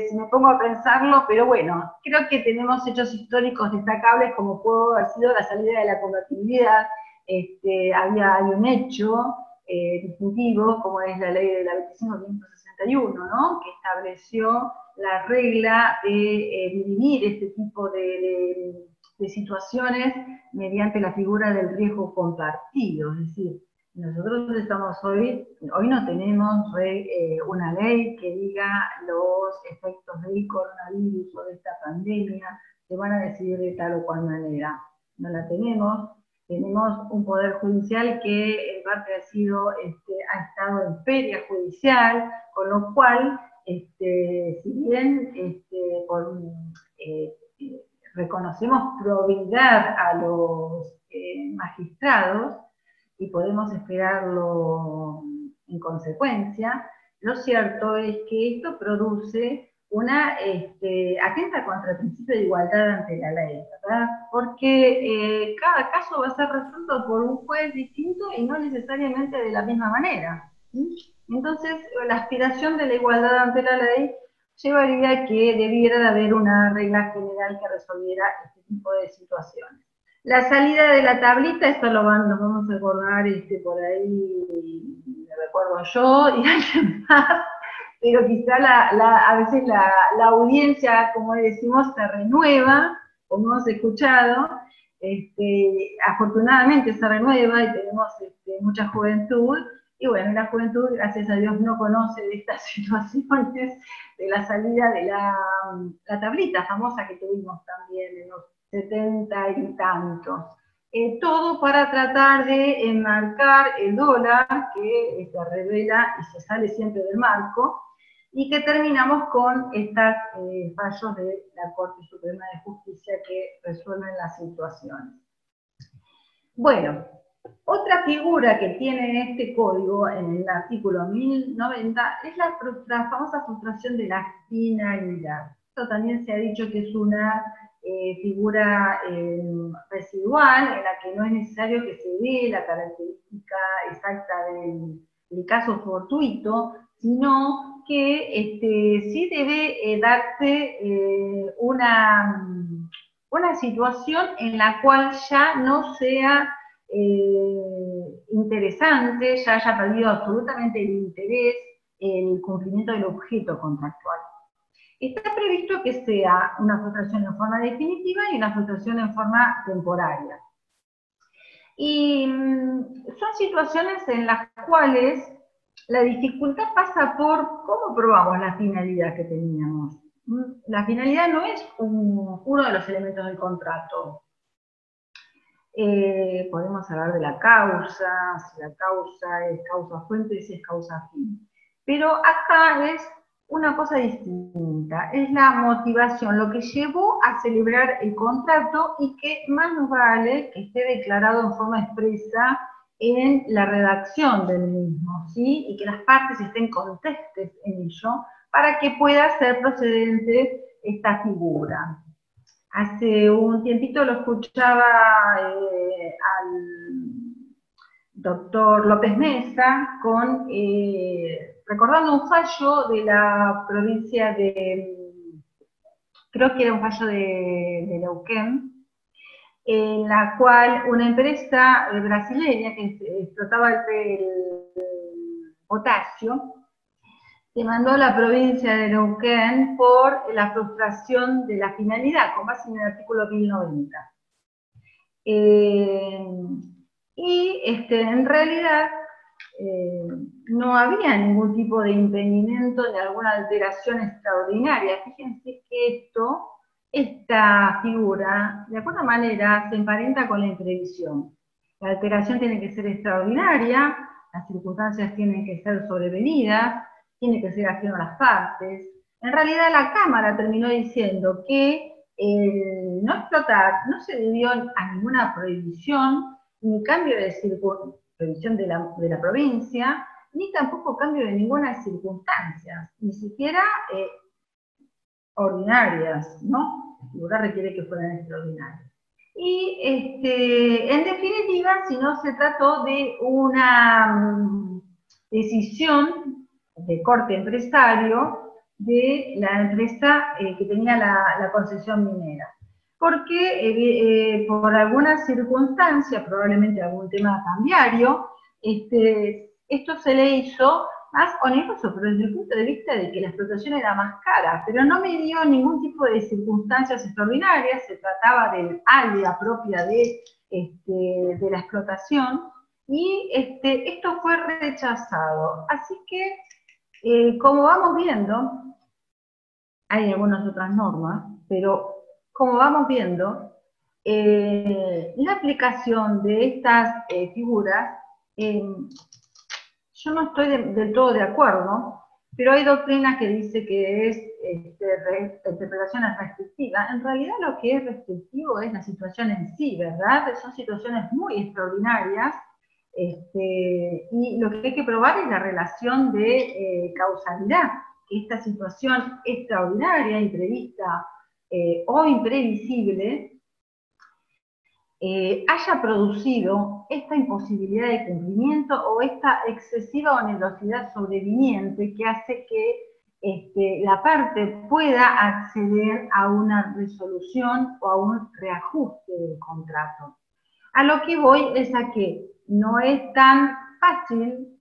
si me pongo a pensarlo, pero bueno, creo que tenemos hechos históricos destacables como pudo haber sido la salida de la convertibilidad. Hay un hecho distintivo, como es la ley de la 25.561, ¿no? Que estableció la regla de dirimir este tipo de situaciones mediante la figura del riesgo compartido. Es decir, nosotros estamos hoy no tenemos una ley que diga los efectos del coronavirus o de esta pandemia se van a decidir de tal o cual manera. No la tenemos. Tenemos un poder judicial que en parte ha estado en feria judicial, con lo cual, si bien reconocemos probidad a los magistrados y podemos esperarlo en consecuencia, lo cierto es que esto produce atenta contra el principio de igualdad ante la ley, ¿verdad? Porque cada caso va a ser resuelto por un juez distinto y no necesariamente de la misma manera, ¿sí? Entonces, la aspiración de la igualdad ante la ley llevaría a que debiera de haber una regla general que resolviera este tipo de situaciones. La salida de la tablita, esto nos vamos a acordar por ahí, me recuerdo yo y alguien más, pero quizá a veces la audiencia, como decimos, se renueva, como hemos escuchado, afortunadamente se renueva y tenemos mucha juventud, y bueno, la juventud, gracias a Dios, no conoce de estas situaciones de la salida de la tablita famosa que tuvimos también en los 70 y tantos. Todo para tratar de enmarcar el dólar que se revela y se sale siempre del marco, y que terminamos con estos fallos de la Corte Suprema de Justicia que resuelven las situaciones. Bueno, otra figura que tiene este código en el artículo 1090 es la famosa frustración de la finalidad. Esto también se ha dicho que es una figura residual en la que no es necesario que se dé la característica exacta del caso fortuito, sino que sí debe darse una situación en la cual ya no sea interesante, ya haya perdido absolutamente el interés el cumplimiento del objeto contractual. Está previsto que sea una frustración en forma definitiva y una frustración en forma temporaria. Y son situaciones en las cuales la dificultad pasa por cómo probamos la finalidad que teníamos. La finalidad no es uno de los elementos del contrato. Podemos hablar de la causa, si la causa es causa fuente, si es causa fin. Pero acá es una cosa distinta, es la motivación, lo que llevó a celebrar el contrato y que más nos vale que esté declarado en forma expresa en la redacción del mismo, ¿sí? Y que las partes estén contestes en ello para que pueda ser procedente esta figura. Hace un tiempito lo escuchaba al doctor López Mesa recordando un fallo de la provincia creo que era un fallo de Neuquén, en la cual una empresa brasileña que explotaba el potasio demandó a la provincia de Neuquén por la frustración de la finalidad, con base en el artículo 1090. En realidad no había ningún tipo de impedimento ni alguna alteración extraordinaria. Fíjense que esta figura, de alguna manera, se emparenta con la imprevisión. La alteración tiene que ser extraordinaria, las circunstancias tienen que ser sobrevenidas, tiene que ser ajeno a las partes. En realidad la Cámara terminó diciendo que no explotar no se debió a ninguna prohibición, ni cambio de prohibición de la provincia, ni tampoco cambio de ninguna circunstancia, ni siquiera ordinarias, ¿no? El lugar requiere que fueran extraordinarias. Y en definitiva, si no se trató de una decisión de corte empresario de la empresa que tenía la concesión minera. Porque por alguna circunstancia, probablemente algún tema cambiario, esto se le hizo más oneroso, pero desde el punto de vista de que la explotación era más cara, pero no me dio ningún tipo de circunstancias extraordinarias, se trataba del área propia de la explotación, y esto fue rechazado. Así que, como vamos viendo, hay algunas otras normas, pero como vamos viendo, la aplicación de estas figuras, yo no estoy del todo de acuerdo, pero hay doctrinas que dicen que es interpretación es restrictiva. En realidad lo que es restrictivo es la situación en sí, ¿verdad? Son situaciones muy extraordinarias, y lo que hay que probar es la relación de causalidad, que esta situación extraordinaria, imprevista o imprevisible, haya producido esta imposibilidad de cumplimiento o esta excesiva onerosidad sobreviniente que hace que la parte pueda acceder a una resolución o a un reajuste del contrato. A lo que voy es a que no es tan fácil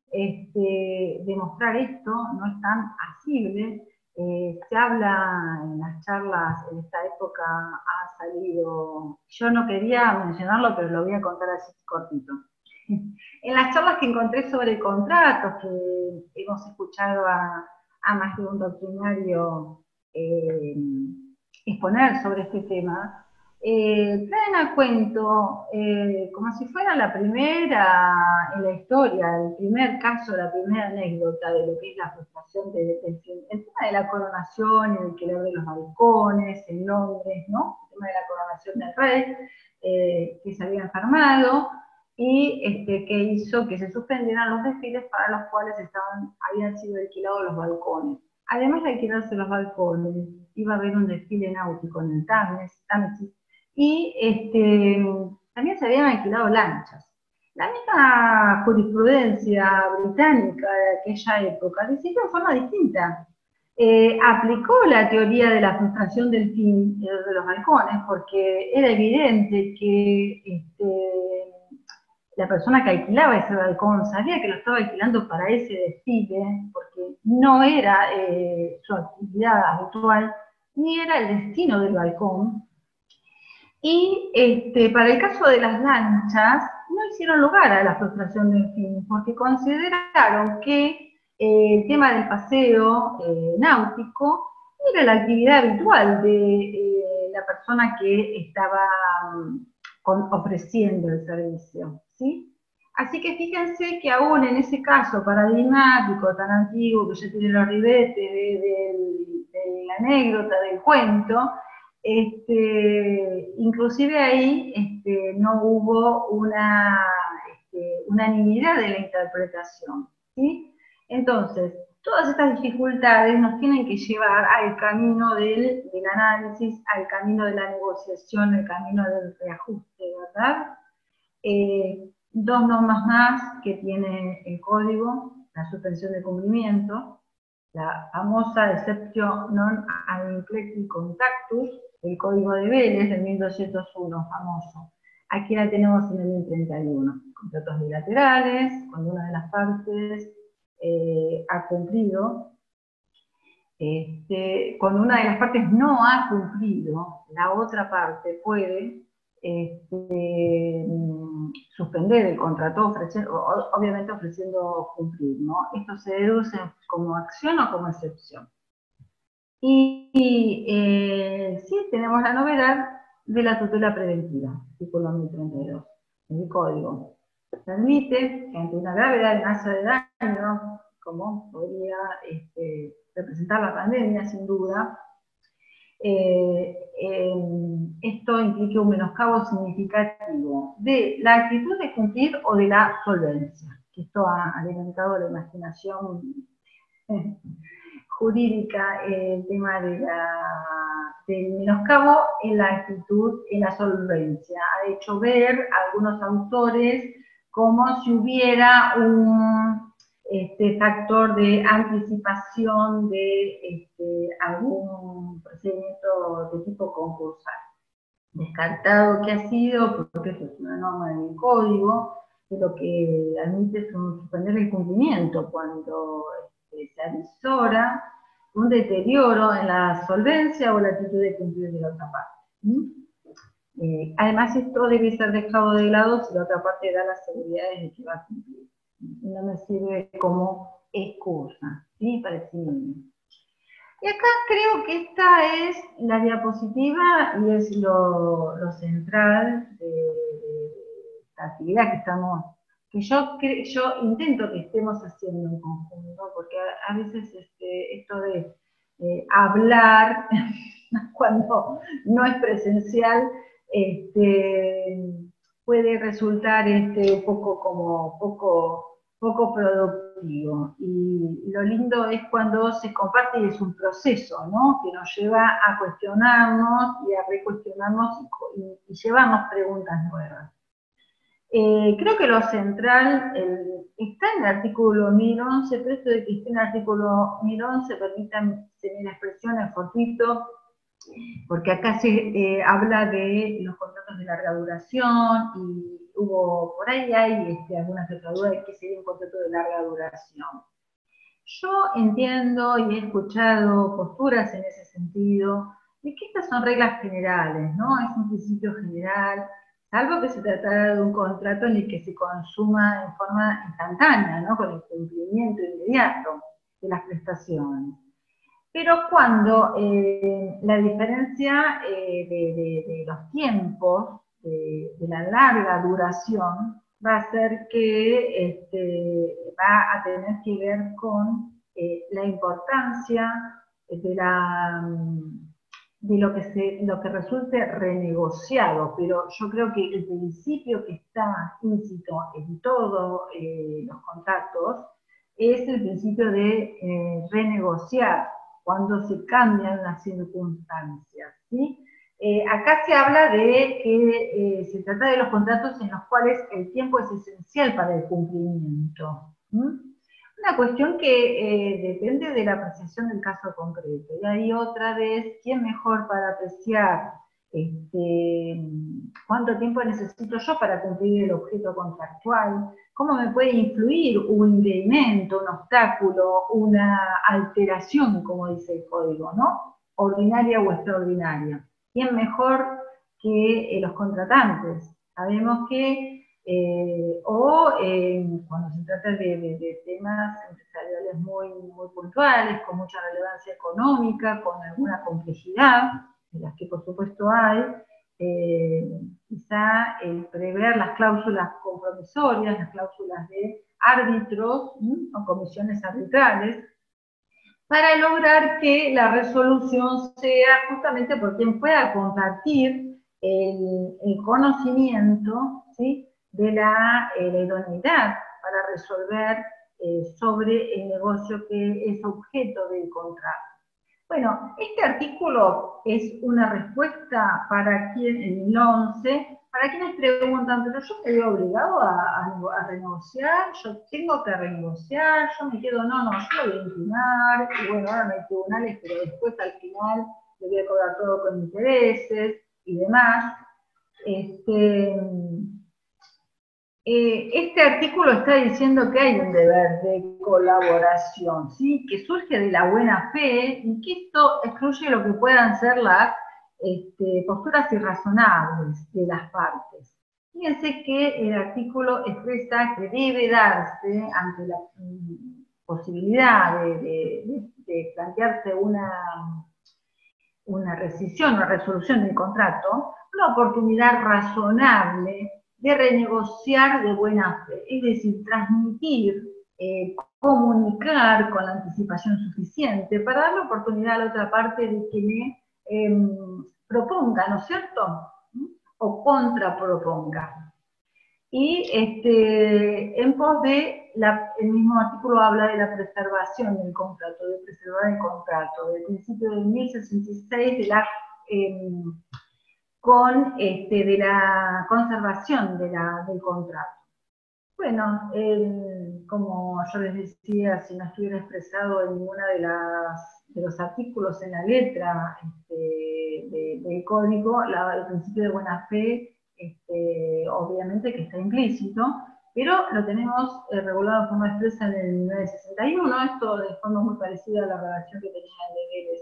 demostrar esto, no es tan asible. Se habla en las charlas, en esta época ha salido, yo no quería mencionarlo, pero lo voy a contar así cortito. En las charlas que encontré sobre contratos, que hemos escuchado a más de un doctrinario exponer sobre este tema, traen a cuento, como si fuera la primera en la historia, el primer caso, la primera anécdota de lo que es la frustración el tema de la coronación, el que le abre los balcones en Londres, ¿no? El tema de la coronación del rey, que se había enfermado, y que hizo que se suspendieran los desfiles para los cuales habían sido alquilados los balcones. Además de alquilarse los balcones, iba a haber un desfile náutico en el Támesis, y también se habían alquilado lanchas. La misma jurisprudencia británica de aquella época decidió de forma distinta. Aplicó la teoría de la frustración del fin de los balcones, porque era evidente que la persona que alquilaba ese balcón sabía que lo estaba alquilando para ese desfile, porque no era su actividad habitual, ni era el destino del balcón. Y para el caso de las lanchas, no hicieron lugar a la frustración del fin, porque consideraron que el tema del paseo náutico era la actividad habitual de la persona que estaba ofreciendo el servicio, ¿sí? Así que fíjense que aún en ese caso paradigmático, tan antiguo, que ya tiene los ribetes de la anécdota, del cuento, inclusive ahí no hubo una unanimidad de la interpretación, ¿sí? Entonces, todas estas dificultades nos tienen que llevar al camino del análisis, al camino de la negociación, al camino del reajuste, ¿verdad? Dos normas más que tiene el código: la suspensión de cumplimiento, la famosa exceptio non ad inflecti contactus, el código de Vélez del 1201, famoso. Aquí la tenemos en el 1031. Contratos bilaterales, cuando una de las partes ha cumplido cuando una de las partes no ha cumplido, la otra parte puede suspender el contrato, obviamente ofreciendo cumplir, ¿no? Esto se deduce como acción o como excepción. Y sí tenemos la novedad de la tutela preventiva, artículo 1032 del Código. Permite que ante una grave amenaza de daño, como podría representar la pandemia, sin duda, esto implica un menoscabo significativo de la actitud de cumplir o de la solvencia, que esto ha alimentado la imaginación jurídica, el tema del menoscabo en la actitud, en la solvencia. Ha hecho ver a algunos autores como si hubiera un factor de anticipación de algún procedimiento de tipo concursal. Descartado que ha sido, porque eso es una norma del código, que lo que admite es suspender el cumplimiento cuando se avisora un deterioro en la solvencia o la actitud de cumplir de la otra parte. Además, esto debe ser dejado de lado si la otra parte da la seguridad de que va a cumplir. No me sirve como excusa, ¿sí? Para sí mismo. Y acá creo que esta es la diapositiva y es lo central de la actividad que yo intento que estemos haciendo en conjunto, porque a veces esto de hablar cuando no es presencial puede resultar poco productivo. Y lo lindo es cuando se comparte y es un proceso, ¿no? Que nos lleva a cuestionarnos y a recuestionarnos y llevarnos preguntas nuevas. Creo que lo central está en el artículo 1011, pero esto de que esté en el artículo 1011, permítanme la expresión en fortito, porque acá se habla de los contratos de larga duración y por ahí hay alguna duda de qué sería un contrato de larga duración. Yo entiendo y he escuchado posturas en ese sentido, de que estas son reglas generales, ¿no? Es un principio general, salvo que se tratara de un contrato en el que se consuma en forma instantánea, ¿no? Con el cumplimiento inmediato de las prestaciones. Pero cuando la diferencia de los tiempos, de la larga duración, va a ser que va a tener que ver con la importancia de lo que resulte renegociado, pero yo creo que el principio que está íncito en todos los contratos es el principio de renegociar cuando se cambian las circunstancias, ¿sí? Acá se habla de que se trata de los contratos en los cuales el tiempo es esencial para el cumplimiento. Una cuestión que depende de la apreciación del caso concreto. Y ahí otra vez, ¿quién mejor para apreciar cuánto tiempo necesito yo para cumplir el objeto contractual? ¿Cómo me puede influir un impedimento, un obstáculo, una alteración, como dice el código, ¿no? Ordinaria o extraordinaria. ¿Quién mejor que los contratantes? Sabemos que, cuando se trata de temas empresariales muy puntuales, con mucha relevancia económica, con alguna complejidad, de las que por supuesto hay, quizá prever las cláusulas compromisorias, las cláusulas de árbitros o comisiones arbitrales, para lograr que la resolución sea justamente por quien pueda compartir el conocimiento, ¿sí?, de la idoneidad para resolver sobre el negocio que es objeto del contrato. Bueno, este artículo es una respuesta para quien, en el 11, para quienes preguntan, pero yo estoy obligado a renegociar, yo tengo que renegociar, yo me quedo, no, yo lo voy a impugnar, y bueno, ahora no hay tribunales, pero después al final le voy a cobrar todo con intereses y demás. Este artículo está diciendo que hay un deber de colaboración, ¿sí? Que surge de la buena fe y que esto excluye lo que puedan ser las posturas irrazonables de las partes. Fíjense que el artículo expresa que debe darse ante la posibilidad de plantearse una rescisión, una resolución del contrato, una oportunidad razonable de renegociar de buena fe, es decir, transmitir, comunicar con la anticipación suficiente para dar la oportunidad a la otra parte de que me proponga, ¿no es cierto? O contraproponga. Y en pos de, el mismo artículo habla de la preservación del contrato, de preservar el contrato, del principio del 1066 de la, de la conservación del contrato. Bueno, como yo les decía, si no estuviera expresado en ninguna de los artículos en la letra del código, el principio de buena fe, obviamente que está implícito, pero lo tenemos regulado de forma expresa en el 961, esto de forma muy parecida a la redacción que tenía el de Vélez.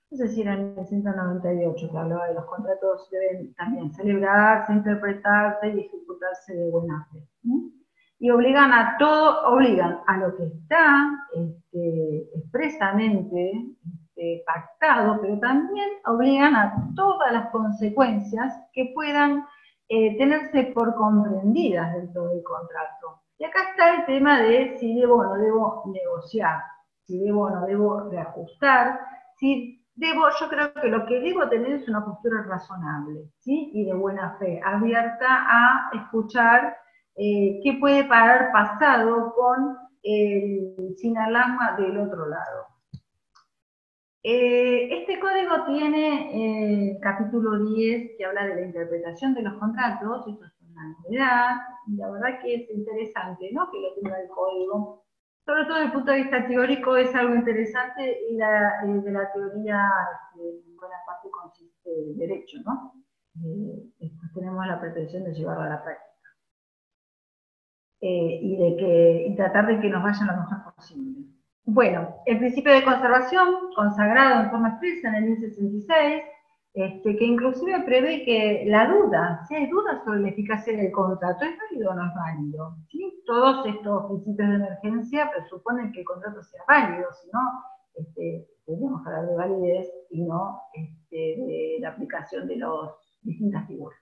No sé si era en el 198 que hablaba de los contratos deben también celebrarse, interpretarse y ejecutarse de buena fe. Y obligan a todo, obligan a lo que está expresamente pactado, pero también obligan a todas las consecuencias que puedan tenerse por comprendidas dentro del contrato. Y acá está el tema de si debo o no debo negociar, si debo o no debo reajustar, si debo, yo creo que lo que debo tener es una postura razonable, ¿sí? Y de buena fe, abierta a escuchar qué puede haber pasado con el sinalagma del otro lado. Este código tiene el capítulo 10 que habla de la interpretación de los contratos, esto es una novedad, y la verdad que es interesante, ¿no?, que lo tenga el código. Sobre todo desde el punto de vista teórico es algo interesante, y de la teoría en buena parte consiste en derecho, ¿no? Después tenemos la pretensión de llevarlo a la práctica. Y tratar de que nos vaya lo mejor posible. Bueno, el principio de conservación, consagrado en forma expresa en el 1066, que inclusive prevé que la duda, si hay dudas sobre la eficacia del contrato, ¿es válido o no es válido? ¿Sí? Todos estos principios de emergencia presuponen que el contrato sea válido, si no, podríamos hablar de validez y no de la aplicación de las distintas figuras.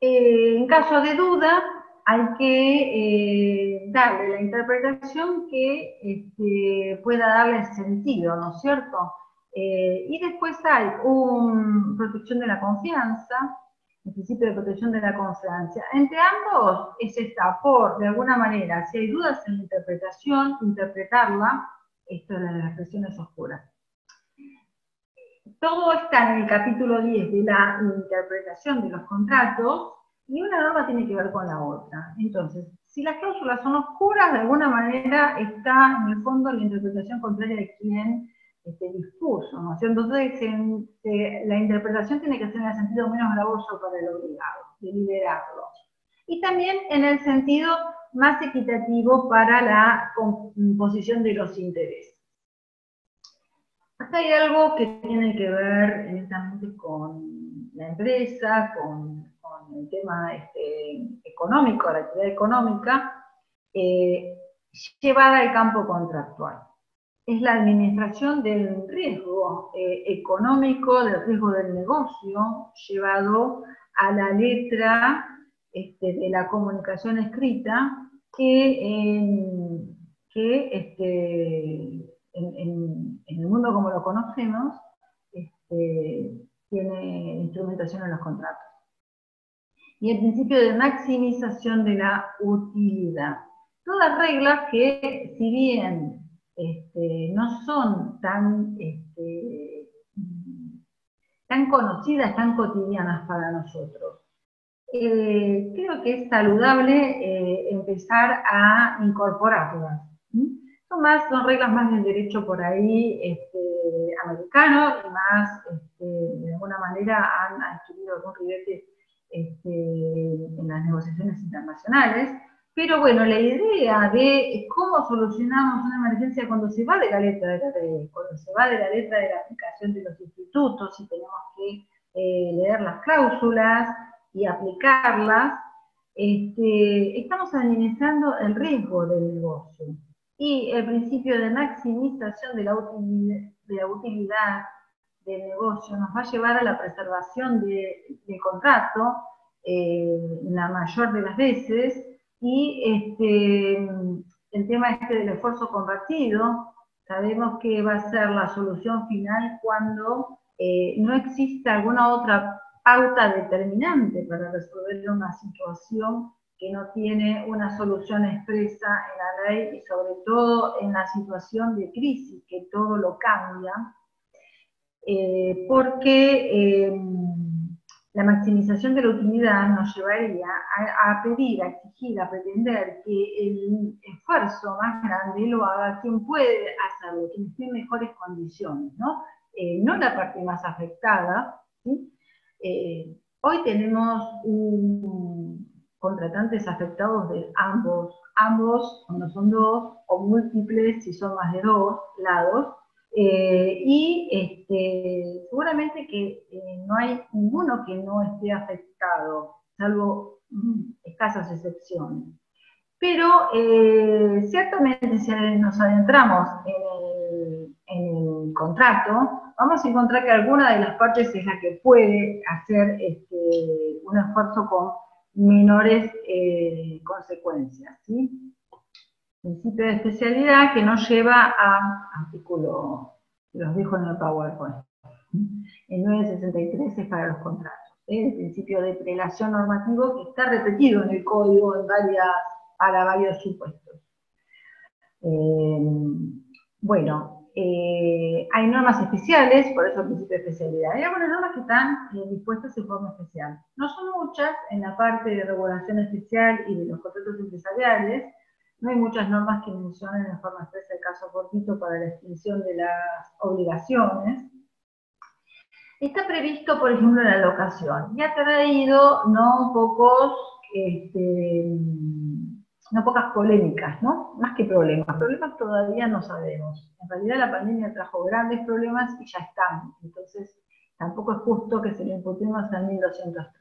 En caso de duda, hay que darle la interpretación que pueda darle sentido, ¿no es cierto? Y después hay protección de la confianza, el principio de protección de la confianza. Entre ambos es de alguna manera, si hay dudas en la interpretación, interpretarla, esto es las expresiones oscuras. Todo está en el capítulo 10 de la interpretación de los contratos, y una norma tiene que ver con la otra. Entonces, si las cláusulas son oscuras, de alguna manera está en el fondo la interpretación contraria de quien dispuso, ¿no? Entonces, la interpretación tiene que ser en el sentido menos gravoso para el obligado, de liberarlo. Y también en el sentido más equitativo para la composición de los intereses. Acá hay algo que tiene que ver directamente con la empresa, con el tema económico, la actividad económica, llevada al campo contractual. Es la administración del riesgo económico, del riesgo del negocio, llevado a la letra de la comunicación escrita, en el mundo como lo conocemos, tiene instrumentación en los contratos. Y el principio de maximización de la utilidad. Todas reglas que, si bien no son tan conocidas, tan cotidianas para nosotros, creo que es saludable empezar a incorporarlas. Son reglas más del derecho por ahí americano, y más, de alguna manera, han adquirido algún ribete en las negociaciones internacionales. Pero bueno, la idea de cómo solucionamos una emergencia cuando se va de la letra de la ley, cuando se va de la letra de la aplicación de los institutos y tenemos que leer las cláusulas y aplicarlas, estamos analizando el riesgo del negocio. Y el principio de maximización de la utilidad del negocio nos va a llevar a la preservación del contrato la mayor de las veces, y el tema del esfuerzo compartido, sabemos que va a ser la solución final cuando no exista alguna otra pauta determinante para resolver una situación que no tiene una solución expresa en la ley, y sobre todo en la situación de crisis, que todo lo cambia, porque la maximización de la utilidad nos llevaría a pedir, a exigir, a pretender que el esfuerzo más grande lo haga quien puede hacerlo, quien esté en mejores condiciones, ¿no? No la parte más afectada, ¿sí? Hoy tenemos contratantes afectados de ambos, cuando son dos, o múltiples si son más de dos lados, y seguramente que no hay ninguno que no esté afectado, salvo escasas excepciones. Pero ciertamente si nos adentramos en el contrato, vamos a encontrar que alguna de las partes es la que puede hacer un esfuerzo con menores consecuencias, ¿sí? Principio de especialidad que nos lleva a artículo, los dejo en el PowerPoint. El 963 es para los contratos. El principio de prelación normativo que está repetido en el código para varios supuestos. Bueno, hay normas especiales, por eso el principio de especialidad. Hay algunas normas que están dispuestas en forma especial. No son muchas en la parte de regulación especial y de los contratos empresariales. No hay muchas normas que mencionen en forma expresa el caso fortuito para la extinción de las obligaciones. Está previsto, por ejemplo, la locación, y ha traído no pocas polémicas, ¿no? Más que problemas. Problemas todavía no sabemos. En realidad la pandemia trajo grandes problemas y ya están. Entonces, tampoco es justo que se le imputemos al 1203.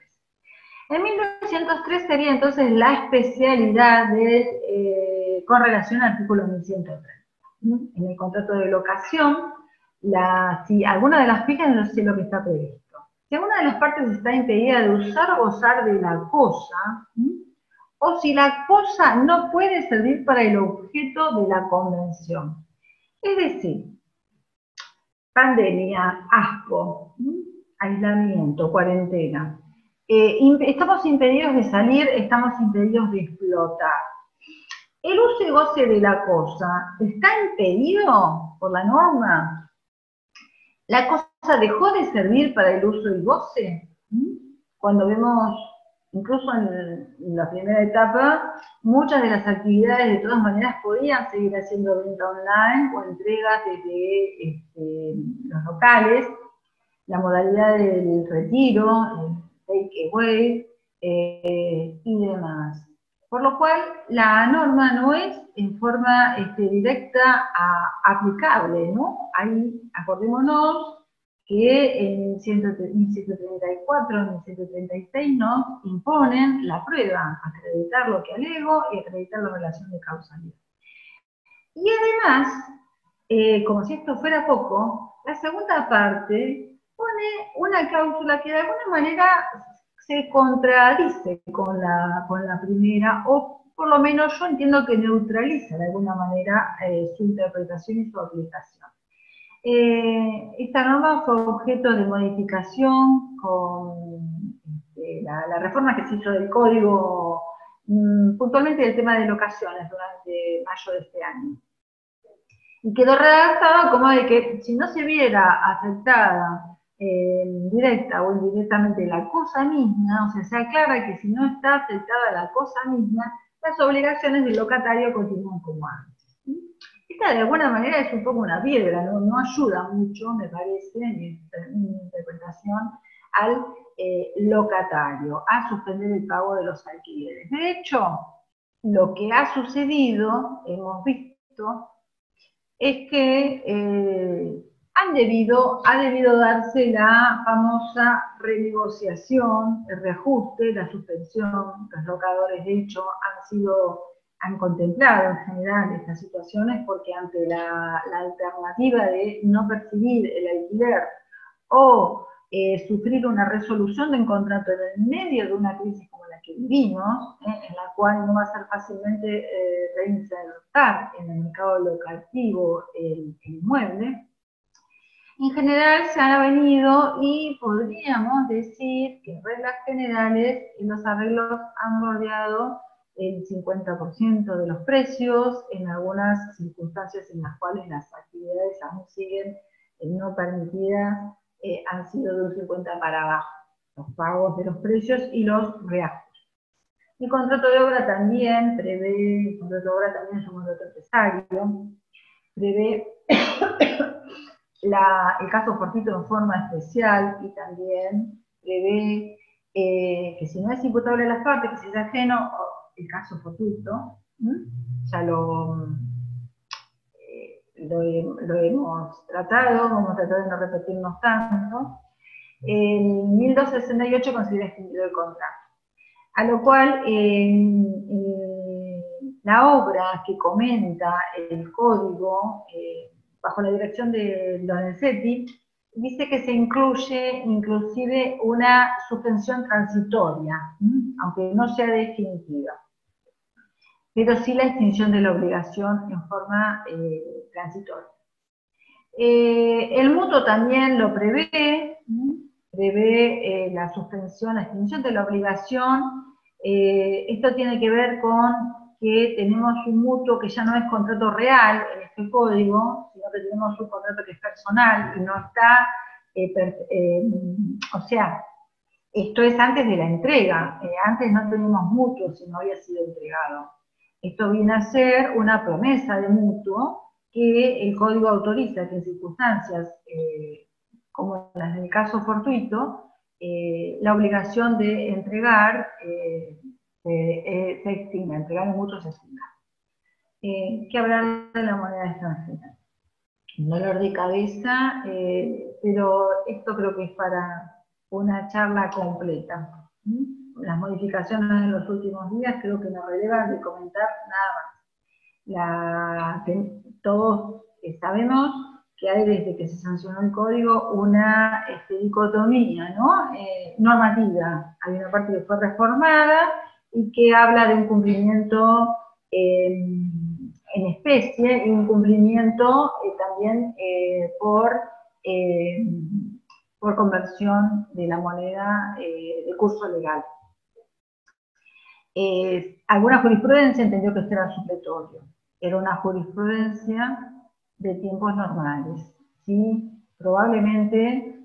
El 1203 sería entonces la especialidad con relación al artículo 1130. En el contrato de locación, si alguna de las fijas, no sé lo que está previsto. Si alguna de las partes está impedida de usar o gozar de la cosa, o si la cosa no puede servir para el objeto de la convención. Es decir, pandemia, asco, aislamiento, cuarentena. Estamos impedidos de salir, estamos impedidos de explotar. ¿El uso y goce de la cosa está impedido por la norma? ¿La cosa dejó de servir para el uso y goce? Cuando vemos, incluso en la primera etapa, muchas de las actividades de todas maneras podían seguir haciendo venta online o entregas desde los locales, la modalidad del retiro, el take away y demás. Por lo cual, la norma no es en forma directa aplicable, ¿no? Ahí, acordémonos que en 1134, en 1136 nos imponen la prueba, acreditar lo que alego y acreditar la relación de causalidad. Y además, como si esto fuera poco, la segunda parte pone una cláusula que de alguna manera se contradice con la primera, o por lo menos yo entiendo que neutraliza de alguna manera su interpretación y su aplicación. Esta norma fue objeto de modificación con la reforma que se hizo del código, puntualmente del tema de locaciones durante mayo de este año. Y quedó redactado como de que si no se viera afectada directa o indirectamente la cosa misma, o sea, se aclara que si no está afectada la cosa misma, las obligaciones del locatario continúan como antes. Esta de alguna manera es un poco una piedra, no ayuda mucho, me parece, en mi interpretación, al locatario, a suspender el pago de los alquileres. De hecho, lo que ha sucedido, hemos visto, es que ha debido darse la famosa renegociación, el reajuste, la suspensión. Los locadores, de hecho, han contemplado en general estas situaciones porque ante la alternativa de no percibir el alquiler o sufrir una resolución de un contrato en el medio de una crisis como la que vivimos, en la cual no va a ser fácilmente reinsertar en el mercado locativo el inmueble, en general se han venido y podríamos decir que en reglas generales los arreglos han rodeado el 50% de los precios, en algunas circunstancias en las cuales las actividades aún siguen no permitidas, han sido de un 50 para abajo, los pagos de los precios y los reajustes. El contrato de obra también prevé, el contrato de obra también es un contrato empresario, prevé el caso fortuito en forma especial y también prevé que si no es imputable a las partes, que si es ajeno, el caso fortuito, ya lo hemos tratado, vamos a tratar de no repetirnos tanto. El 1268 considera extinguido el contrato, a lo cual la obra que comenta el código, bajo la dirección de Lorenzetti, dice que se incluye inclusive una suspensión transitoria, aunque no sea definitiva, pero sí la extinción de la obligación en forma transitoria. El mutuo también lo prevé, la suspensión, la extinción de la obligación. Esto tiene que ver con que tenemos un mutuo que ya no es contrato real en este código, sino que tenemos un contrato que es personal y no está, o sea, esto es antes de la entrega, antes no teníamos mutuo si no había sido entregado. Esto viene a ser una promesa de mutuo que el código autoriza que en circunstancias como las del caso fortuito, la obligación de entregar se extinga, entregar el mutuo se extinga. ¿Qué hablar de la moneda extranjera? Un dolor de cabeza, pero esto creo que es para una charla completa. Las modificaciones en los últimos días creo que no relevan de comentar nada más. Todos sabemos que hay desde que se sancionó el código una dicotomía, ¿no? Normativa. Hay una parte que fue reformada y que habla de un cumplimiento en especie y un cumplimiento también por conversión de la moneda de curso legal. Alguna jurisprudencia entendió que esto era supletorio. Era una jurisprudencia de tiempos normales, ¿sí? Probablemente,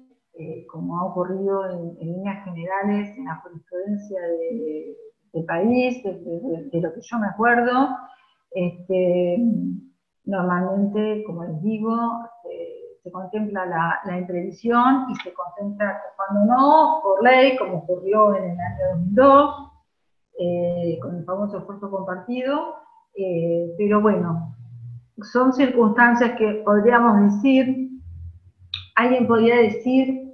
como ha ocurrido en líneas generales en la jurisprudencia del país, de lo que yo me acuerdo, normalmente, como les digo, se contempla la imprevisión y se contempla, cuando no, por ley, como ocurrió en el año 2002, con el famoso esfuerzo compartido, pero bueno, son circunstancias que podríamos decir, alguien podría decir,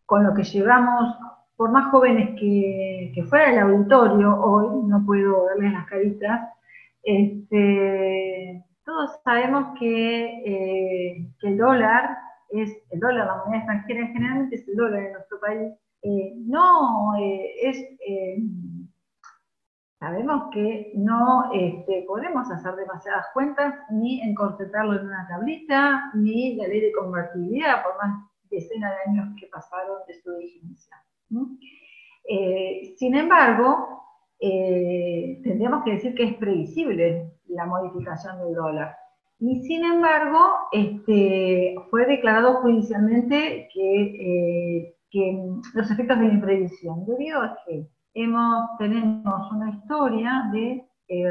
con lo que llevamos, por más jóvenes que fuera el auditorio, hoy no puedo verles las caritas, todos sabemos que el dólar, la moneda extranjera generalmente es el dólar en nuestro país, sabemos que no podemos hacer demasiadas cuentas, ni encorsetarlo en una tablita, ni la ley de convertibilidad, por más decenas de años que pasaron de su vigencia. Sin embargo, tendríamos que decir que es previsible la modificación del dólar. Y sin embargo, fue declarado judicialmente que los efectos de la imprevisión, debido a que tenemos una historia de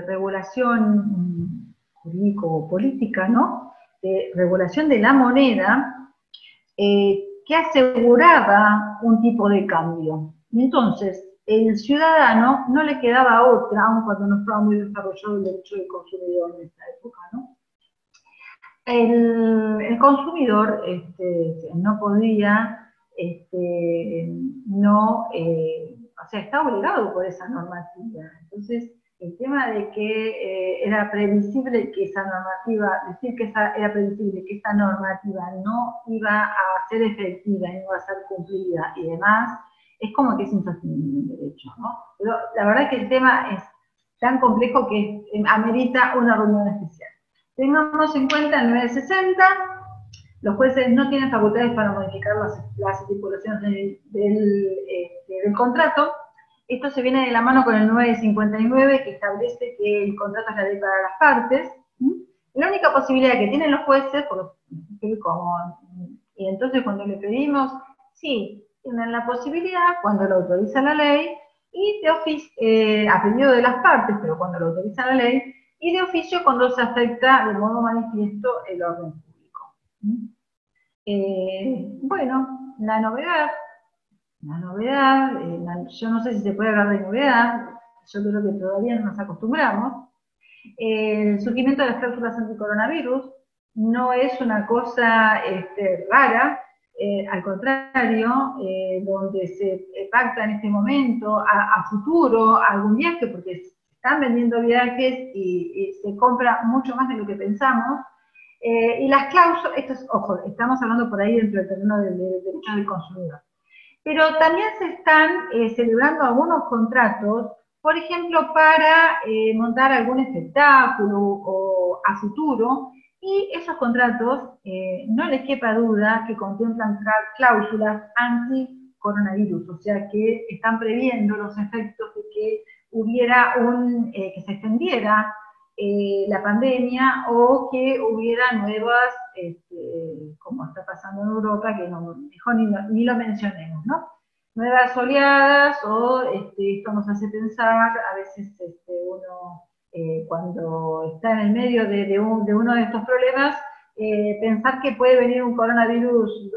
regulación jurídico-política, ¿no? De regulación de la moneda, que aseguraba un tipo de cambio. Y entonces, el ciudadano no le quedaba otra, aun cuando no estaba muy desarrollado el derecho del consumidor en esta época, ¿no? El consumidor no podía, o sea, está obligado por esa normativa. Entonces, el tema de que era previsible que esa normativa, decir que era previsible que esa normativa no iba a ser efectiva, no iba a ser cumplida y demás, es como que es insostenible el derecho, ¿no? Pero la verdad es que el tema es tan complejo que amerita una reunión especial. Tengamos en cuenta el 960, los jueces no tienen facultades para modificar las estipulaciones del contrato. Esto se viene de la mano con el 959, que establece que el contrato es la ley para las partes. La única posibilidad que tienen los jueces, y entonces cuando le pedimos, sí, tienen la posibilidad, cuando lo autoriza la ley, y de oficio, a pedido de las partes, pero cuando lo autoriza la ley, y de oficio cuando se afecta de modo manifiesto el orden público. Bueno, la novedad, yo no sé si se puede hablar de novedad, yo creo que todavía no nos acostumbramos. El surgimiento de las cláusulas anticoronavirus no es una cosa rara, al contrario, donde se pacta en este momento a futuro algún viaje, porque están vendiendo viajes y se compra mucho más de lo que pensamos. Y las cláusulas, ojo, estamos hablando por ahí dentro del terreno del derecho del consumidor. Pero también se están celebrando algunos contratos, por ejemplo, para montar algún espectáculo o a futuro, y esos contratos, no les quepa duda que contemplan cláusulas anti-coronavirus, o sea que están previendo los efectos de que hubiera que se extendiera la pandemia o que hubiera nuevas, como está pasando en Europa, que mejor ni lo mencionemos, ¿no? Nuevas oleadas, o esto nos hace pensar, a veces uno cuando está en el medio de uno de estos problemas, pensar que puede venir un coronavirus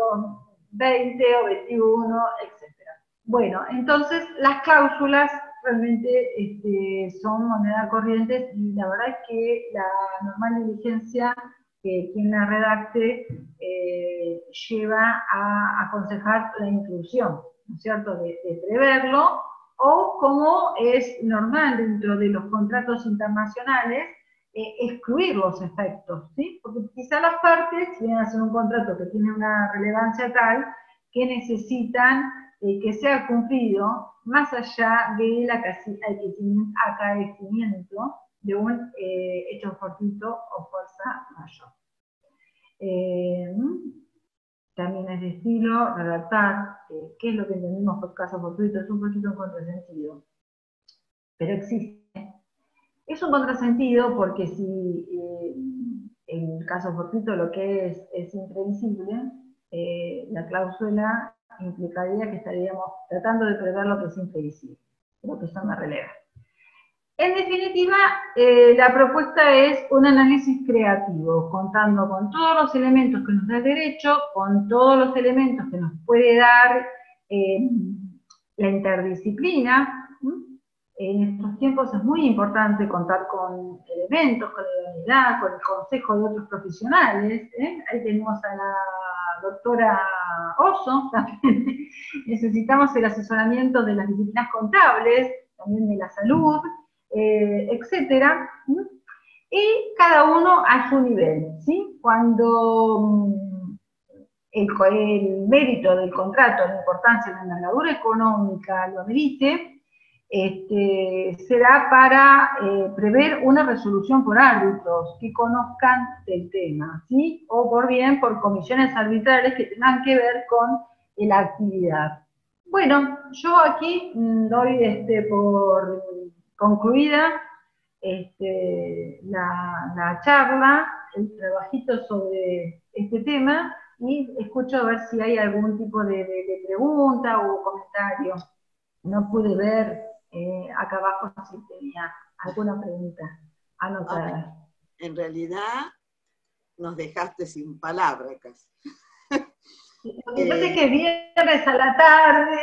20 o 21, etc. Bueno, entonces las cláusulas realmente son moneda corriente y la verdad es que la normal diligencia quien la redacte lleva a aconsejar la inclusión, ¿no es cierto?, de preverlo, o como es normal dentro de los contratos internacionales, excluir los efectos, ¿sí? Porque quizá las partes vienen a hacer un contrato que tiene una relevancia tal que necesitan que sea cumplido más allá del acaecimiento de un hecho fortuito o fuerza mayor. También es de estilo redactar qué es lo que entendemos por caso fortuito, es un poquito un contrasentido, pero existe. Es un contrasentido porque si en el caso fortuito lo que es imprevisible, la cláusula implicaría que estaríamos tratando de prever lo que es imprevisible. Creo que eso me releva. En definitiva, la propuesta es un análisis creativo, contando con todos los elementos que nos da el derecho, con todos los elementos que nos puede dar la interdisciplina. En estos tiempos es muy importante contar con elementos, con la unidad, con el consejo de otros profesionales. Ahí tenemos a la doctora Oso, también necesitamos el asesoramiento de las disciplinas contables, también de la salud, etcétera, y cada uno a su nivel, ¿sí? Cuando el mérito del contrato, la importancia de la envergadura económica lo amerite, será para prever una resolución por árbitros que conozcan del tema, ¿sí? O por comisiones arbitrales que tengan que ver con la actividad. Bueno, yo aquí doy por concluida la charla, el trabajito sobre este tema, y escucho a ver si hay algún tipo de pregunta o comentario. No pude ver acá abajo si tenía alguna pregunta anotada. En realidad nos dejaste sin palabras casi. Lo que pasa es que es viernes a la tarde,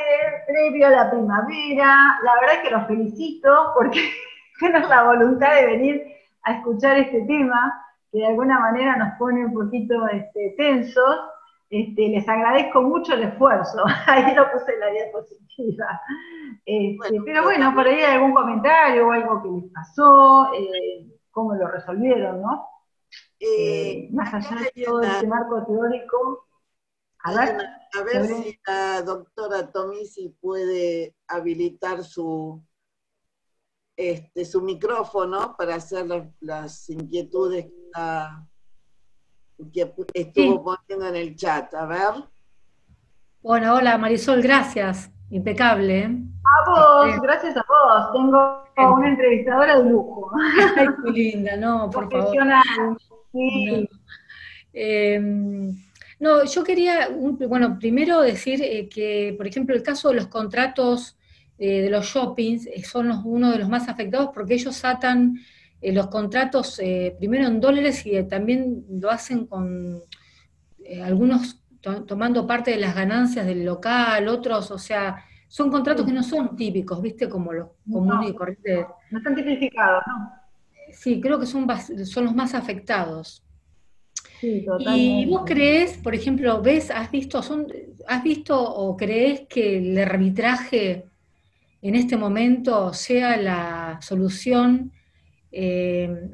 previo a la primavera, la verdad es que los felicito porque tienen la voluntad de venir a escuchar este tema, que de alguna manera nos pone un poquito tensos. Les agradezco mucho el esfuerzo, ahí lo puse en la diapositiva. Bueno, Pero pero bueno, por también ahí hay algún comentario o algo que les pasó, cómo lo resolvieron, ¿no? Más acá allá de todo este marco teórico, a ver, a se ver ve. si la doctora Tomisi puede habilitar su micrófono para hacer las inquietudes que estuvo Sí. poniendo en el chat. A ver. Bueno, hola Marisol, gracias. Impecable, ¿eh? A vos, Excelente. gracias a vos. Tengo una entrevistadora de lujo. Ay, qué linda, no, por favor. Profesional. No, Sí, Eh, no, yo quería, bueno, primero decir que, por ejemplo, el caso de los contratos de los shoppings son uno de los más afectados porque ellos atan los contratos primero en dólares y también lo hacen con algunos tomando parte de las ganancias del local, otros, o sea, son contratos que sí. no son típicos, ¿viste? Como los comunes y No, corrientes. no están tipificados, ¿no? Sí, creo que son los más afectados. Sí, ¿Y vos totalmente. crees, por ejemplo, has visto o crees que el arbitraje en este momento sea la solución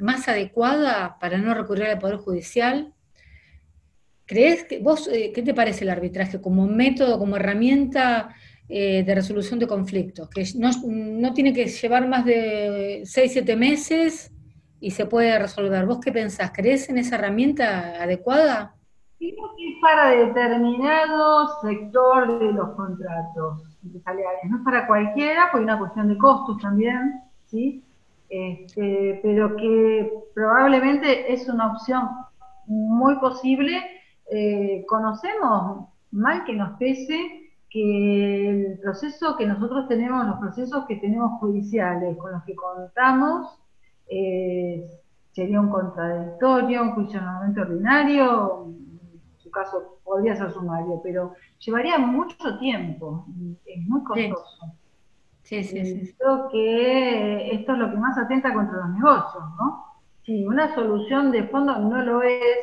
más adecuada para no recurrir al Poder Judicial? ¿Crees que vos, qué te parece el arbitraje como método, como herramienta de resolución de conflictos? Que no tiene que llevar más de 6, 7 meses y se puede resolver. ¿Vos qué pensás? ¿Crees en esa herramienta adecuada? Creo que es para determinado sector de los contratos empresariales, no es para cualquiera, porque hay una cuestión de costos también, ¿sí? Pero que probablemente es una opción muy posible. Conocemos, mal que nos pese, que el proceso que nosotros tenemos, los procesos que tenemos judiciales con los que contamos, eh, sería un contradictorio, un juicio normalmente ordinario, en su caso podría ser sumario, pero llevaría mucho tiempo, es muy Sí, costoso. sí, sí, Y sí. creo que esto es lo que más atenta contra los negocios, ¿no? Sí, una solución de fondo no lo es,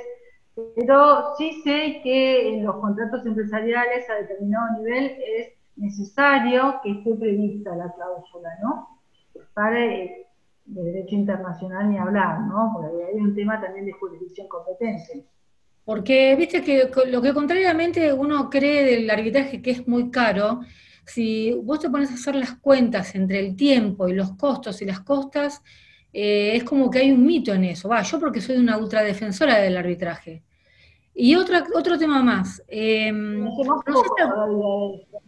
pero sí sé que en los contratos empresariales a determinado nivel es necesario que esté prevista la cláusula, ¿no? Para de derecho internacional ni hablar, ¿no? Porque hay un tema también de jurisdicción competente. Porque viste que lo que contrariamente uno cree del arbitraje que es muy caro, si vos te pones a hacer las cuentas entre el tiempo y los costos y las costas, es como que hay un mito en eso. Va, yo porque soy una ultradefensora del arbitraje. Y otro tema más. Conocemos No sé poco todavía de esto.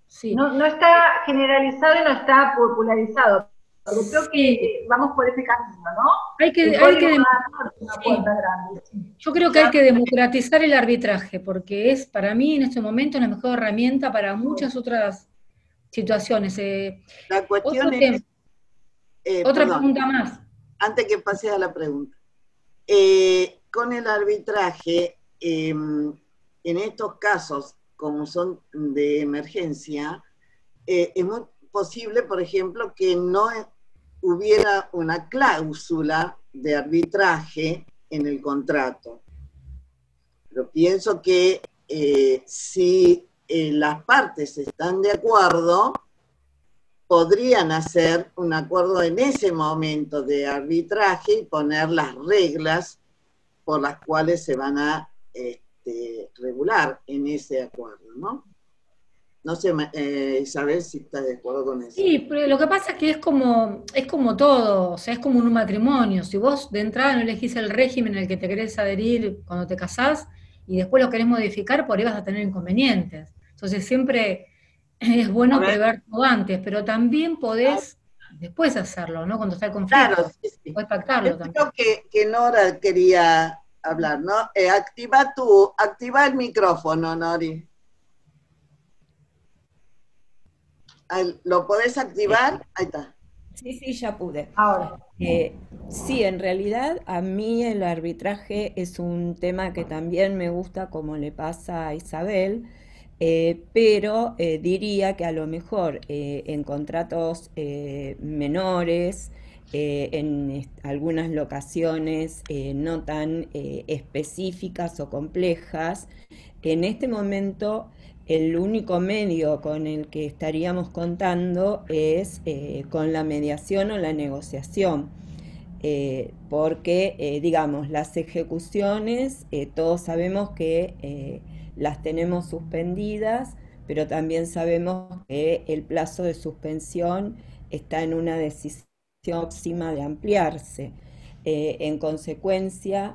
sí, No, no está generalizado y no está popularizado, pero creo sí, que vamos por ese camino, ¿no? El hay código que, Navarro es una sí, puerta grande, sí. yo creo que hay que democratizar el arbitraje, porque es para mí en este momento la mejor herramienta para muchas otras situaciones. La Otro cuestión tema, es, otra perdón, pregunta más. antes que pase a la pregunta. Con el arbitraje, en estos casos, como son de emergencia, es muy posible, por ejemplo, que no hubiera una cláusula de arbitraje en el contrato. Pero pienso que si las partes están de acuerdo, podrían hacer un acuerdo en ese momento de arbitraje y poner las reglas por las cuales se van a regular en ese acuerdo, ¿no? No sé, Isabel, si está de acuerdo con eso. Sí, pero lo que pasa es que es como todo, o sea, es como en un matrimonio. Si vos de entrada no elegís el régimen al que te querés adherir cuando te casás y después lo querés modificar, por ahí vas a tener inconvenientes. Entonces siempre es A bueno ver, prever todo antes, pero también podés después hacerlo, ¿no? Cuando está el claro, conflicto. sí, sí. Podés pactarlo Yo también. creo que Nora quería hablar, ¿no? Activa el micrófono, Nori. ¿Lo podés activar? Ahí está. Sí, sí, ya pude. Ahora. Sí, en realidad a mí el arbitraje es un tema que también me gusta, como le pasa a Isabel, pero diría que a lo mejor en contratos menores, algunas locaciones no tan específicas o complejas, en este momento el único medio con el que estaríamos contando es con la mediación o la negociación, porque, digamos, las ejecuciones, todos sabemos que las tenemos suspendidas, pero también sabemos que el plazo de suspensión está en una decisión próxima de ampliarse. En consecuencia,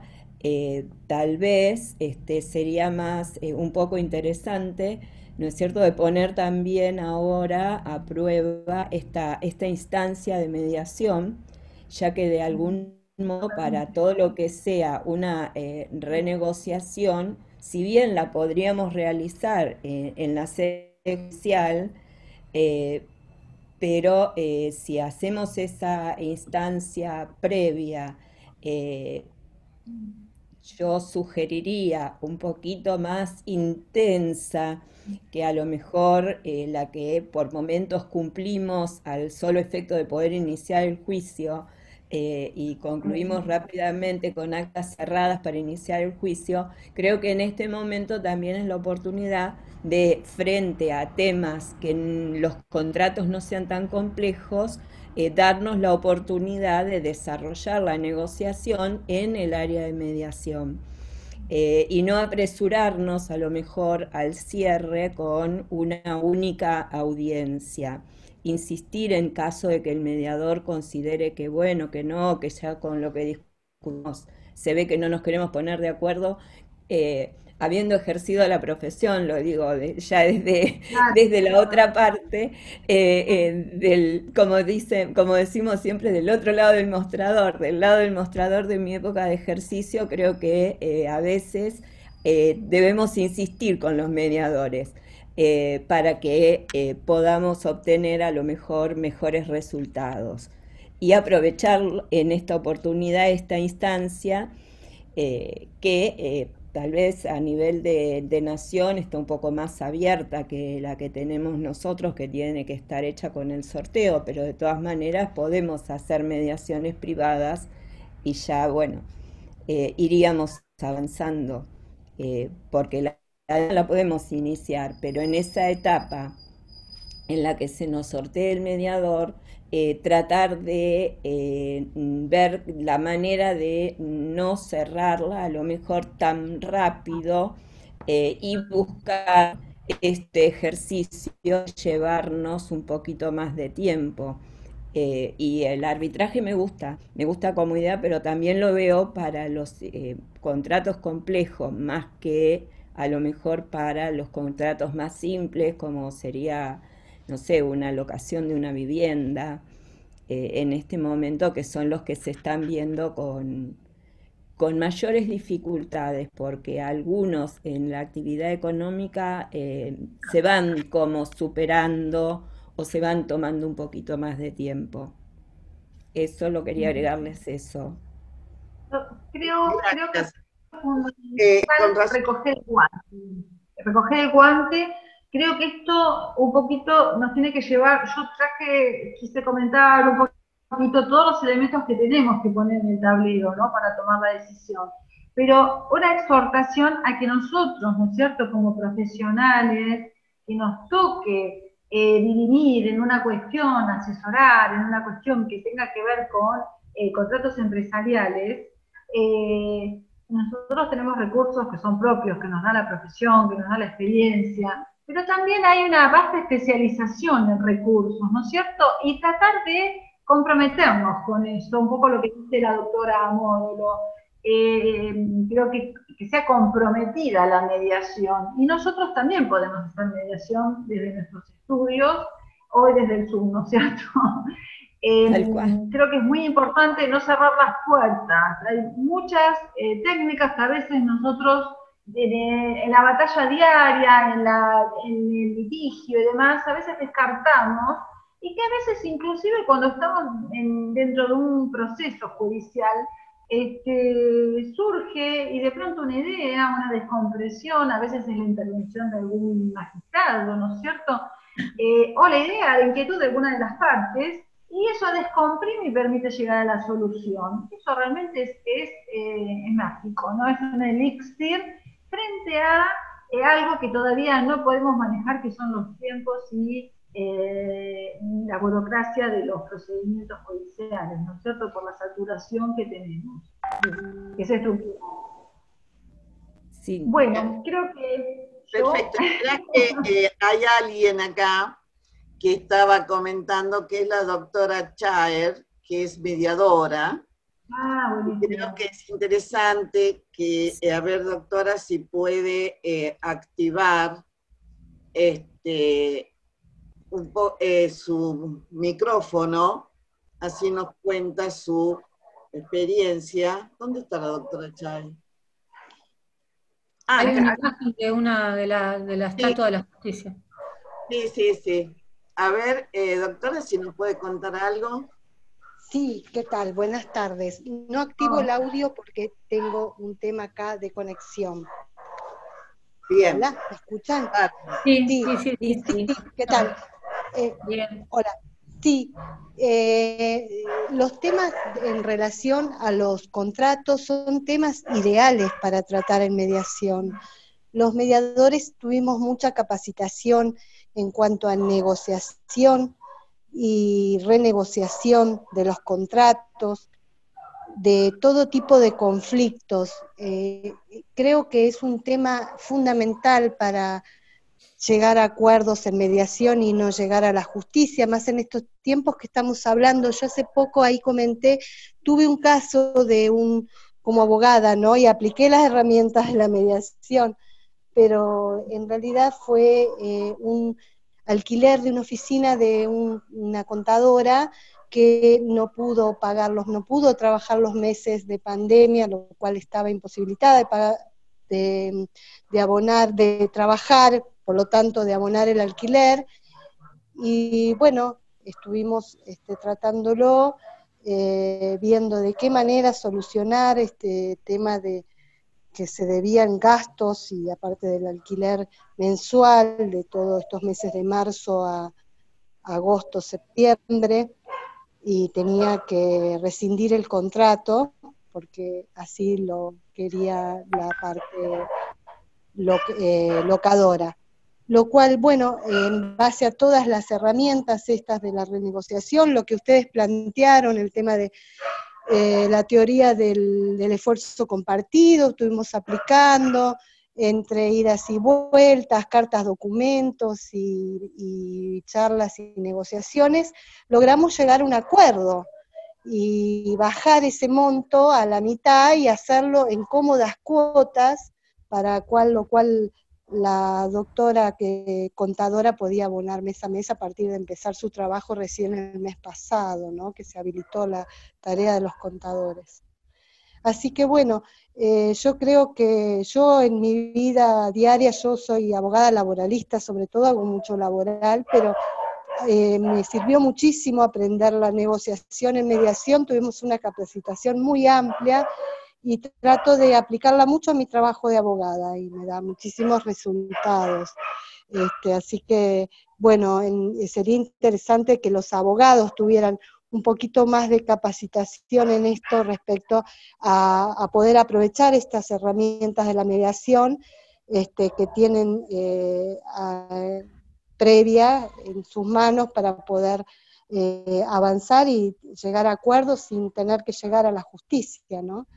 tal vez sería más un poco interesante, ¿no es cierto?, de poner también ahora a prueba esta instancia de mediación, ya que de algún modo para todo lo que sea una renegociación, si bien la podríamos realizar en la sede judicial, eh, pero si hacemos esa instancia previa, eh, yo sugeriría un poquito más intensa que a lo mejor la que por momentos cumplimos al solo efecto de poder iniciar el juicio y concluimos rápidamente con actas cerradas para iniciar el juicio. Creo que en este momento también es la oportunidad de, frente a temas que en los contratos no sean tan complejos, darnos la oportunidad de desarrollar la negociación en el área de mediación. Y no apresurarnos a lo mejor al cierre con una única audiencia. Insistir en caso de que el mediador considere que bueno, que no, que ya con lo que discutimos se ve que no nos queremos poner de acuerdo, habiendo ejercido la profesión, lo digo ya desde la otra parte, como decimos siempre, del otro lado del mostrador, del lado del mostrador de mi época de ejercicio, creo que a veces debemos insistir con los mediadores. Para que podamos obtener a lo mejor mejores resultados y aprovechar en esta oportunidad esta instancia que tal vez a nivel de nación está un poco más abierta que la que tenemos nosotros, que tiene que estar hecha con el sorteo, pero de todas maneras podemos hacer mediaciones privadas y ya, bueno, iríamos avanzando, porque la podemos iniciar, pero en esa etapa en la que se nos sortee el mediador, tratar de ver la manera de no cerrarla a lo mejor tan rápido y buscar este ejercicio, llevarnos un poquito más de tiempo. Y el arbitraje me gusta como idea, pero también lo veo para los contratos complejos, más que a lo mejor para los contratos más simples, como sería, no sé, una locación de una vivienda, en este momento, que son los que se están viendo con mayores dificultades, porque algunos en la actividad económica se van como superando o se van tomando un poquito más de tiempo. Eso lo quería agregarles eso. Creo que es Gracias. Con fundamental razón. recoger el guante. Recoger el guante, creo que esto un poquito nos tiene que llevar, yo quise comentar un poquito todos los elementos que tenemos que poner en el tablero, ¿no?, para tomar la decisión. Pero una exhortación a que nosotros, ¿no es cierto?, como profesionales, que nos toque dirimir en una cuestión, asesorar en una cuestión que tenga que ver con contratos empresariales, nosotros tenemos recursos que son propios, que nos da la profesión, que nos da la experiencia, pero también hay una vasta especialización en recursos, ¿no es cierto? Y tratar de comprometernos con eso, un poco lo que dice la doctora Módulo. Creo que sea comprometida la mediación. Y nosotros también podemos hacer mediación desde nuestros estudios o desde el Zoom, ¿no es cierto? Tal cual. Creo que es muy importante no cerrar las puertas. Hay muchas técnicas que a veces nosotros, en la batalla diaria, en el litigio y demás, a veces descartamos y que a veces inclusive cuando estamos dentro de un proceso judicial, surge y de pronto una idea, una descompresión, a veces es la intervención de algún magistrado, ¿no es cierto? O la idea, la inquietud de alguna de las partes, y eso descomprime y permite llegar a la solución. Eso realmente es mágico, ¿no? Es un elixir frente a algo que todavía no podemos manejar, que son los tiempos y la burocracia de los procedimientos judiciales, ¿no es cierto?, por la saturación que tenemos, que es estructural. Sí. Bueno, creo que perfecto. Mirá que hay alguien acá que estaba comentando que es la doctora Chaer, que es mediadora. Creo que es interesante que, a ver, doctora, si puede activar su micrófono, así nos cuenta su experiencia. ¿Dónde está la doctora Chaer? Hay una imagen de una de la estatua de la justicia. Sí, sí, sí. A ver, doctora, si nos puede contar algo. Sí, ¿qué tal? Buenas tardes. No activo el audio porque tengo un tema acá de conexión. Bien. Hola, ¿me escuchan? Sí. ¿Qué tal? Bien. Hola. Sí, los temas en relación a los contratos son temas ideales para tratar en mediación. Los mediadores tuvimos mucha capacitación en cuanto a negociación y renegociación de los contratos, de todo tipo de conflictos. Creo que es un tema fundamental para llegar a acuerdos en mediación y no llegar a la justicia, más en estos tiempos que estamos hablando. Yo hace poco ahí comenté, tuve un caso como abogada, ¿no? Y apliqué las herramientas de la mediación, pero en realidad fue un alquiler de una oficina de una contadora que no pudo pagarlos, no pudo trabajar los meses de pandemia, lo cual estaba imposibilitada de pagar, de abonar, de trabajar, por lo tanto de abonar el alquiler, y bueno, estuvimos tratándolo, viendo de qué manera solucionar este tema de que se debían gastos y aparte del alquiler mensual de todos estos meses de marzo a agosto, septiembre, y tenía que rescindir el contrato porque así lo quería la parte locadora. Lo cual, bueno, en base a todas las herramientas estas de la renegociación, lo que ustedes plantearon, el tema de la teoría del esfuerzo compartido, estuvimos aplicando entre idas y vueltas, cartas, documentos y charlas y negociaciones, logramos llegar a un acuerdo y bajar ese monto a la mitad y hacerlo en cómodas cuotas, lo cual la doctora contadora podía abonar mes a mes a partir de empezar su trabajo recién el mes pasado, ¿no? Que se habilitó la tarea de los contadores. Así que bueno, yo creo que yo en mi vida diaria, yo soy abogada laboralista, sobre todo hago mucho laboral, pero me sirvió muchísimo aprender la negociación en mediación, tuvimos una capacitación muy amplia, y trato de aplicarla mucho a mi trabajo de abogada, y me da muchísimos resultados. Así que, bueno, sería interesante que los abogados tuvieran un poquito más de capacitación en esto respecto a poder aprovechar estas herramientas de la mediación que tienen previa en sus manos para poder avanzar y llegar a acuerdos sin tener que llegar a la justicia, ¿no?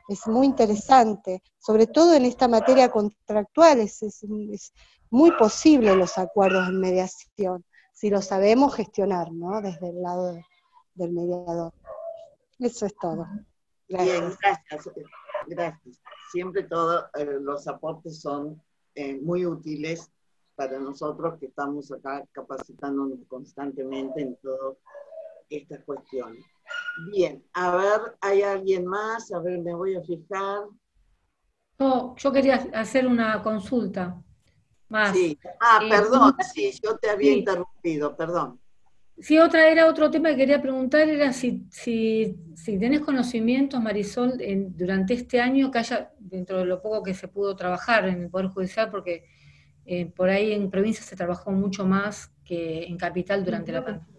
Es muy interesante, sobre todo en esta materia contractual, es muy posible los acuerdos en mediación, si lo sabemos gestionar, ¿no? Desde el lado del mediador. Eso es todo. Gracias. Bien, gracias. Siempre todos los aportes son muy útiles para nosotros que estamos acá capacitándonos constantemente en todas estas cuestiones. Bien, a ver, ¿hay alguien más? A ver, me voy a fijar. Yo quería hacer una consulta más. Sí, perdón, sí, yo te había interrumpido, perdón. Sí, era otro tema que quería preguntar, era si tenés conocimientos, Marisol, durante este año que haya, dentro de lo poco que se pudo trabajar en el Poder Judicial, porque por ahí en provincia se trabajó mucho más que en capital durante la pandemia.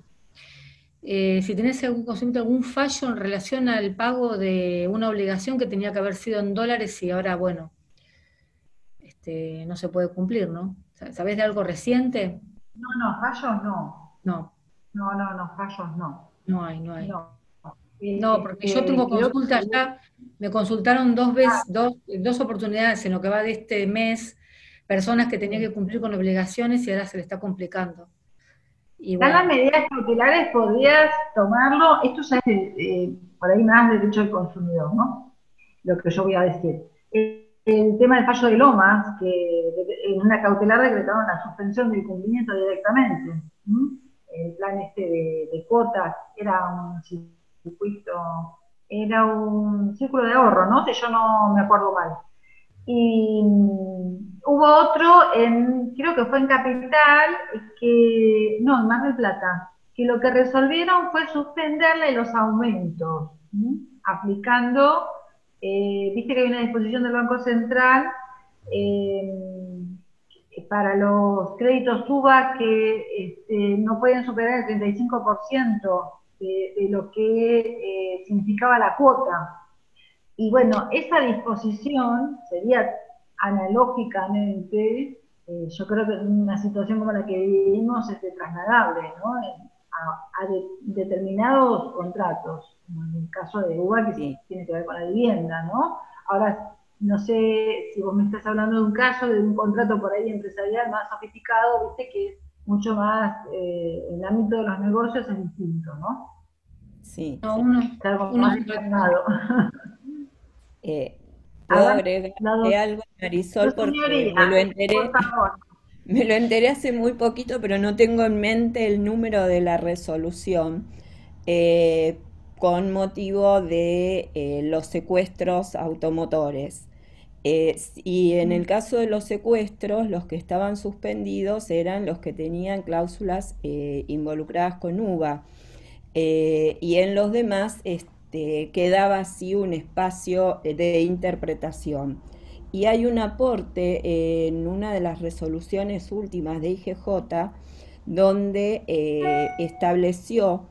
Si tenés algún conocimiento, algún fallo en relación al pago de una obligación que tenía que haber sido en dólares y ahora, bueno, no se puede cumplir, ¿no? ¿Sabés de algo reciente? No, fallos no. No, No, fallos no. no hay, no hay. No. No, porque yo tengo Creo consulta que ya, me consultaron dos oportunidades en lo que va de este mes, personas que tenían que cumplir con obligaciones y ahora se le está complicando. Y están las bueno, medidas cautelares, podrías tomarlo, esto ya es por ahí más derecho del consumidor, ¿no? Lo que yo voy a decir. El tema del fallo de Lomas, que en una cautelar decretaron la suspensión del cumplimiento directamente. El plan de cuotas era un circuito, era un círculo de ahorro, ¿no? Si yo no me acuerdo mal. Y hubo otro, creo que fue en Capital, no, en Mar del Plata, que lo que resolvieron fue suspenderle los aumentos, aplicando, viste que hay una disposición del Banco Central para los créditos UVA que no pueden superar el 35% de lo que significaba la cuota. Y bueno, esa disposición sería analógicamente, yo creo que en una situación como la que vivimos es trasladable, ¿no? A determinados contratos, como en el caso de UBA, que sí tiene que ver con la vivienda, ¿no? Ahora, no sé si vos me estás hablando de un caso, de un contrato por ahí empresarial más sofisticado, viste que es mucho más, el ámbito de los negocios es distinto, ¿no? Sí. no, uno más determinado. ¿Puedo agregarle algo, Marisol? Porque me lo enteré hace muy poquito, pero no tengo en mente el número de la resolución con motivo de los secuestros automotores. Y en el caso de los secuestros, los que estaban suspendidos eran los que tenían cláusulas involucradas con UVA. Y en los demás quedaba así un espacio de interpretación. Y hay un aporte en una de las resoluciones últimas de IGJ donde estableció,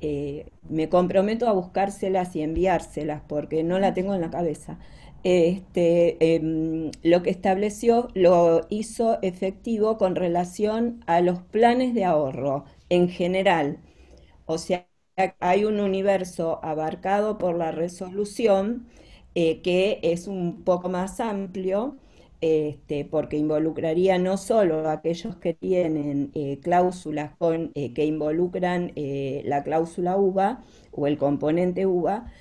me comprometo a buscárselas y enviárselas porque no la tengo en la cabeza, lo que estableció lo hizo efectivo con relación a los planes de ahorro en general. O sea, hay un universo abarcado por la resolución que es un poco más amplio, porque involucraría no solo a aquellos que tienen cláusulas que involucran la cláusula UVA o el componente UVA,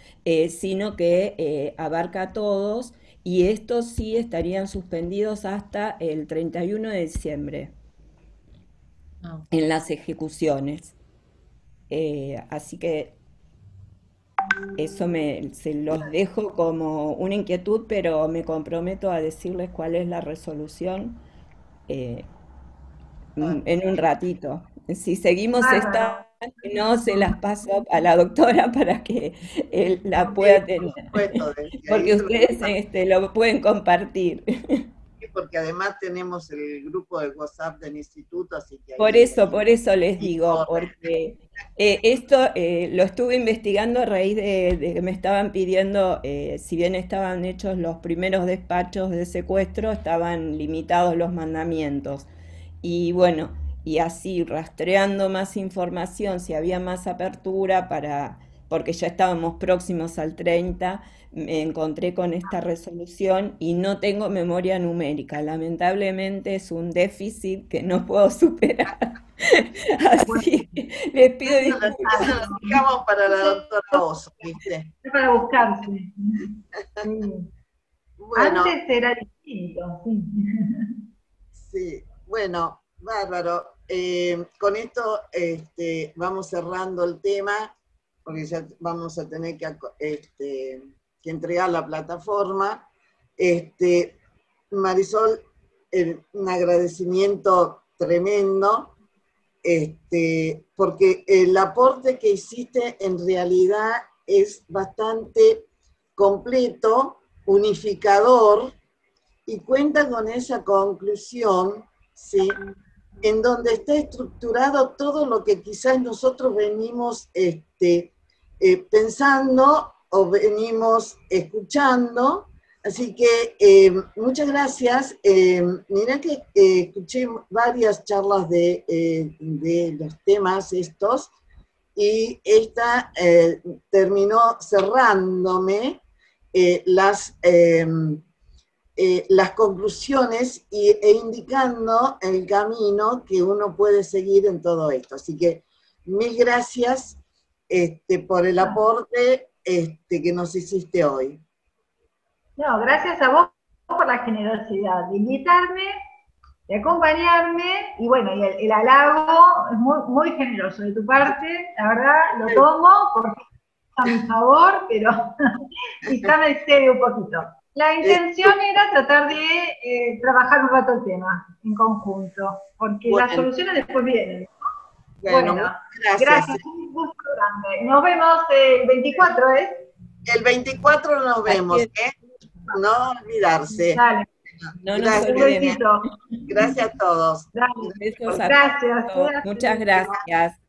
sino que abarca a todos, y estos sí estarían suspendidos hasta el 31 de diciembre en las ejecuciones. Así que eso se los dejo como una inquietud, pero me comprometo a decirles cuál es la resolución en un ratito. Si seguimos esta, no se las paso a la doctora para que él la pueda tener, porque ustedes lo pueden compartir. Porque además tenemos el grupo de WhatsApp del instituto, así que por eso les digo, porque esto lo estuve investigando a raíz de que me estaban pidiendo, si bien estaban hechos los primeros despachos de secuestro, estaban limitados los mandamientos. Y bueno, y así rastreando más información, si había más apertura porque ya estábamos próximos al 30, me encontré con esta resolución y no tengo memoria numérica. Lamentablemente es un déficit que no puedo superar. Así que les pido disculpas. Lo dejamos para la doctora Oso, ¿viste? Es para buscarse. Sí. Bueno, antes era distinto, sí. Sí, bueno, bárbaro. Con esto vamos cerrando el tema, porque ya vamos a tener que entregar la plataforma. Marisol, un agradecimiento tremendo. porque el aporte que hiciste en realidad es bastante completo, unificador, y cuenta con esa conclusión, ¿sí?, en donde está estructurado todo lo que quizás nosotros venimos pensando o venimos escuchando. Así que muchas gracias. Mirá que escuché varias charlas de los temas estos, y esta terminó cerrándome las conclusiones e indicando el camino que uno puede seguir en todo esto. Así que mil gracias por el aporte que nos hiciste hoy. No, gracias a vos por la generosidad de invitarme, de acompañarme, y bueno, y el halago es muy, muy generoso de tu parte, la verdad, lo tomo porque es a mi favor, pero quizá me excede un poquito. La intención era tratar de trabajar un rato el tema en conjunto, porque las soluciones después vienen. Bueno, gracias, un gusto grande. Nos vemos el 24, ¿eh? El 24 nos vemos, ¿eh? No olvidarse. Dale. No nos olvidemos. Gracias a todos. Dale. Besos a Gracias. todos. Muchas gracias.